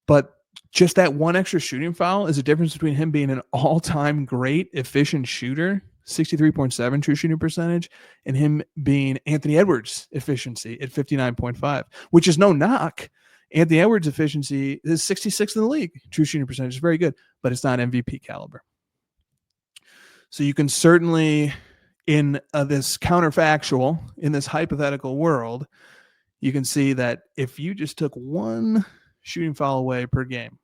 but just that one extra shooting foul is a difference between him being an all-time great efficient shooter, 63.7 true shooting percentage, and him being Anthony Edwards' efficiency at 59.5, which is no knock. Anthony Edwards' efficiency is 66th in the league. True shooting percentage is very good, but it's not MVP caliber. So you can certainly, in this counterfactual, in this hypothetical world, you can see that if you just took one shooting foul away per game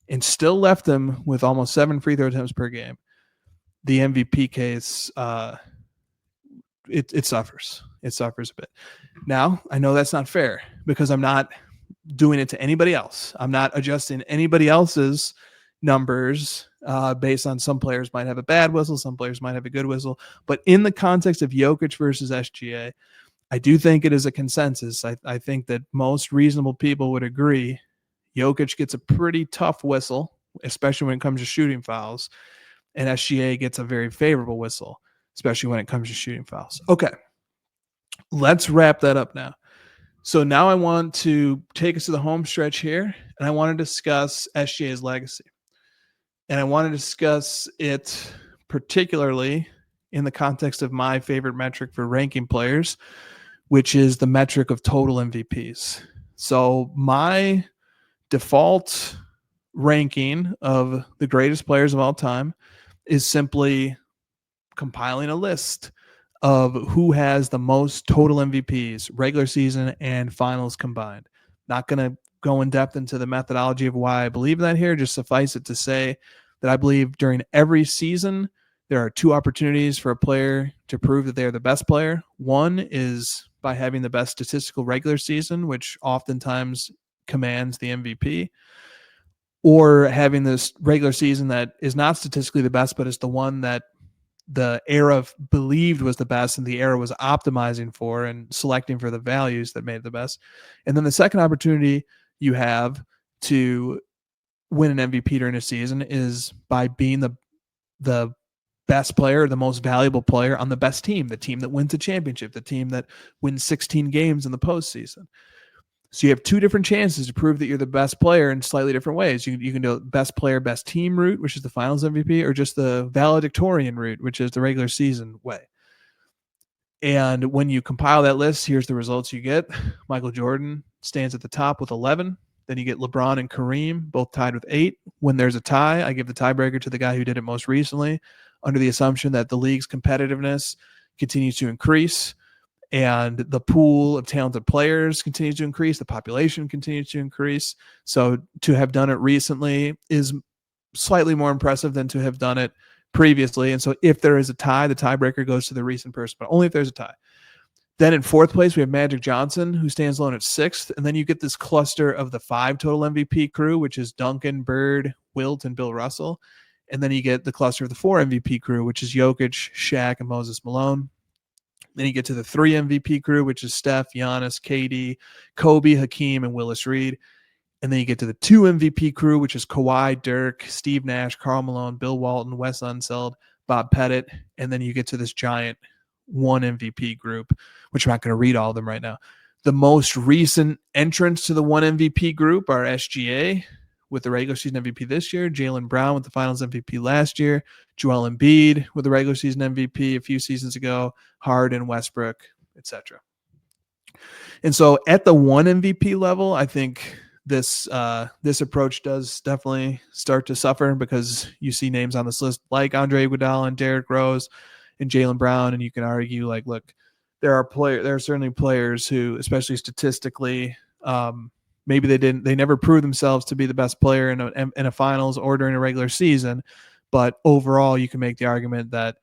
and still left them with almost 7 free throw attempts per game, the MVP case, it suffers. It suffers a bit. Now, I know that's not fair because I'm not doing it to anybody else. I'm not adjusting anybody else's numbers based on some players might have a bad whistle, some players might have a good whistle. But in the context of Jokic versus SGA, I do think it is a consensus. I think that most reasonable people would agree Jokic gets a pretty tough whistle, especially when it comes to shooting fouls, and SGA gets a very favorable whistle, especially when it comes to shooting fouls. Okay, let's wrap that up now. So now I want to take us to the home stretch here, and I want to discuss SGA's legacy. And I want to discuss it particularly in the context of my favorite metric for ranking players, which is the metric of total MVPs. So my default ranking of the greatest players of all time is simply compiling a list of who has the most total MVPs, regular season and finals combined. Not going to go in depth into the methodology of why I believe that here. Just suffice it to say that I believe during every season, there are 2 opportunities for a player to prove that they are the best player. One is by having the best statistical regular season, which oftentimes commands the MVP, or having this regular season that is not statistically the best, but is the one that the era believed was the best and the era was optimizing for and selecting for the values that made it the best. And then the second opportunity you have to win an MVP during a season is by being the best player, the most valuable player on the best team, the team that wins a championship, the team that wins 16 games in the postseason. So you have two different chances to prove that you're the best player in slightly different ways. You can do best player, best team route, which is the finals MVP, or just the valedictorian route, which is the regular season way. And when you compile that list, here's the results you get. Michael Jordan stands at the top with 11. Then you get LeBron and Kareem, both tied with 8. When there's a tie, I give the tiebreaker to the guy who did it most recently, under the assumption that the league's competitiveness continues to increase and the pool of talented players continues to increase, the population continues to increase. So to have done it recently is slightly more impressive than to have done it previously. And so if there is a tie, the tiebreaker goes to the recent person, but only if there's a tie. Then in fourth place, we have Magic Johnson, who stands alone at 6th. And then you get this cluster of the 5 total MVP crew, which is Duncan, Bird, Wilt, and Bill Russell. And then you get the cluster of the 4 MVP crew, which is Jokic, Shaq, and Moses Malone. Then you get to the 3 MVP crew, which is Steph, Giannis, KD, Kobe, Hakeem, and Willis Reed. And then you get to the 2 MVP crew, which is Kawhi, Dirk, Steve Nash, Karl Malone, Bill Walton, Wes Unseld, Bob Pettit. And then you get to this giant 1 MVP group, which I'm not going to read all of them right now. The most recent entrants to the 1 MVP group are SGA with the regular season MVP this year, Jaylen Brown with the finals MVP last year, Joel Embiid with the regular season MVP a few seasons ago, Harden, Westbrook, etc. And so at the 1 MVP level, I think this approach does definitely start to suffer because you see names on this list like Andre Iguodala and Derrick Rose and Jaylen Brown, and you can argue like, look, there are certainly players who, especially statistically, maybe they never proved themselves to be the best player in a finals or during a regular season, but overall you can make the argument that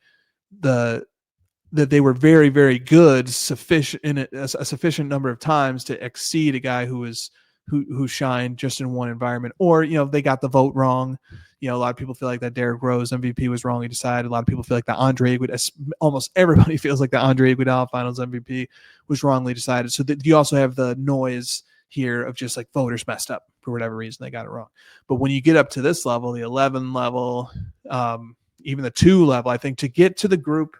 they were very, very good, sufficient in a sufficient number of times to exceed a guy who shined just in one environment. Or, they got the vote wrong. A lot of people feel like that Derrick Rose MVP was wrongly decided. A lot of people feel like the Andre Iguodala, almost everybody feels like the Andre Iguodala finals MVP was wrongly decided. So that you also have the noise here of just like voters messed up for whatever reason, they got it wrong. But when you get up to this level, the 11 level, even the 2 level, I think to get to the group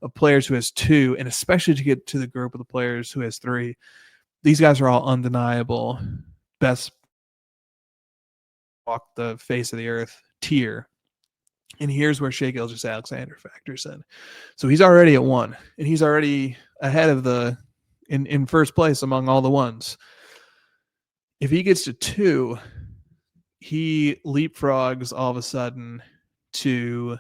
of players who has 2, and especially to get to the group of the players who has 3, these guys are all undeniable best walk the face of the earth tier. And here's where Shai Gilgeous-Alexander factors in. So he's already at 1, and he's already ahead of in first place among all the ones. If he gets to 2, he leapfrogs all of a sudden to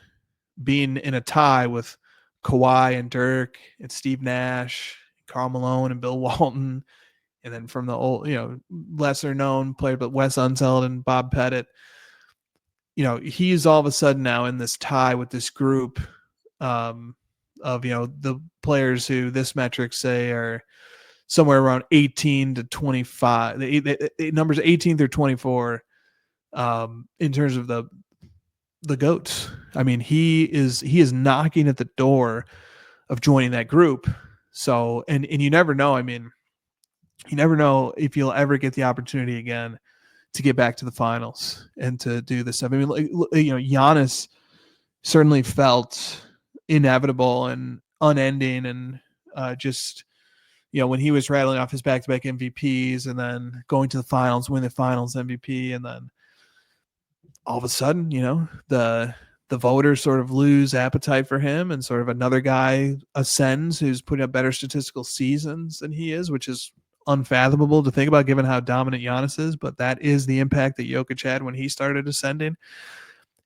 being in a tie with Kawhi and Dirk and Steve Nash, Karl Malone and Bill Walton, and then from the old, lesser known player, but Wes Unseld and Bob Pettit. He's all of a sudden now in this tie with this group of the players who this metric say are somewhere around 18 to 25. The numbers 18 through 24 in terms of the GOATs. I mean, he is knocking at the door of joining that group. So, and you never know. I mean, you never know if you'll ever get the opportunity again to get back to the finals and to do this stuff. I mean, Giannis certainly felt inevitable and unending, and just when he was rattling off his back-to-back MVPs and then going to the finals, win the finals MVP, and then all of a sudden, the voters sort of lose appetite for him, and sort of another guy ascends who's putting up better statistical seasons than he is, which is unfathomable to think about given how dominant Giannis is, but that is the impact that Jokic had when he started ascending.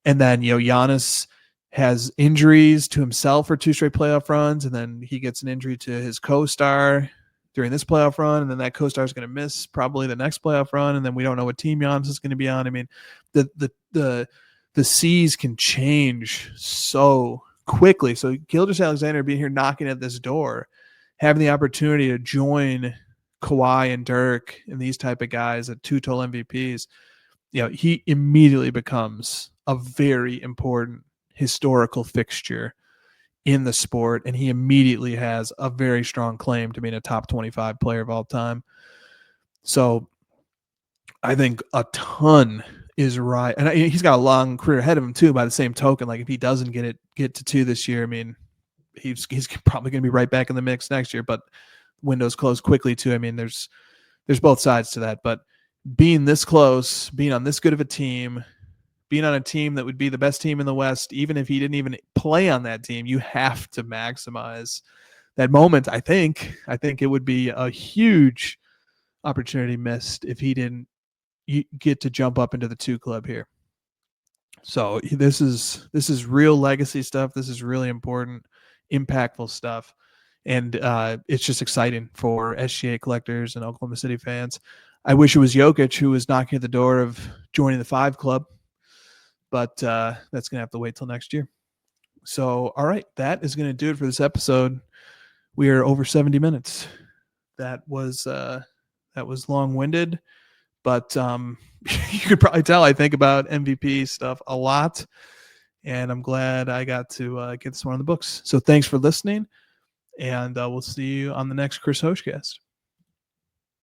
And then, Giannis has injuries to himself for 2 straight playoff runs, and then he gets an injury to his co-star during this playoff run, and then that co-star is going to miss probably the next playoff run, and then we don't know what team Giannis is going to be on. I mean, the seas can change so quickly. So Gilgeous-Alexander being here knocking at this door, having the opportunity to join Kawhi and Dirk and these type of guys at 2 total MVPs, he immediately becomes a very important historical fixture in the sport, and he immediately has a very strong claim to being a top 25 player of all time. So I think a ton is right, and he's got a long career ahead of him too. By the same token, like if he doesn't get to 2 this year, I mean, he's probably going to be right back in the mix next year. But windows close quickly too. I mean, there's both sides to that. But being this close, being on this good of a team, being on a team that would be the best team in the West, even if he didn't even play on that team, you have to maximize that moment. I think it would be a huge opportunity missed if he didn't get to jump up into the 2 club here. So this is real legacy stuff. This is really important, impactful stuff. And it's just exciting for SGA collectors and Oklahoma City fans. I wish it was Jokic who was knocking at the door of joining the 5 club, but that's going to have to wait till next year. So, all right, that is going to do it for this episode. We are over 70 minutes. That was long-winded, but you could probably tell I think about MVP stuff a lot, and I'm glad I got to get this one on the books. So thanks for listening, and we'll see you on the next Chris HOJ-cast.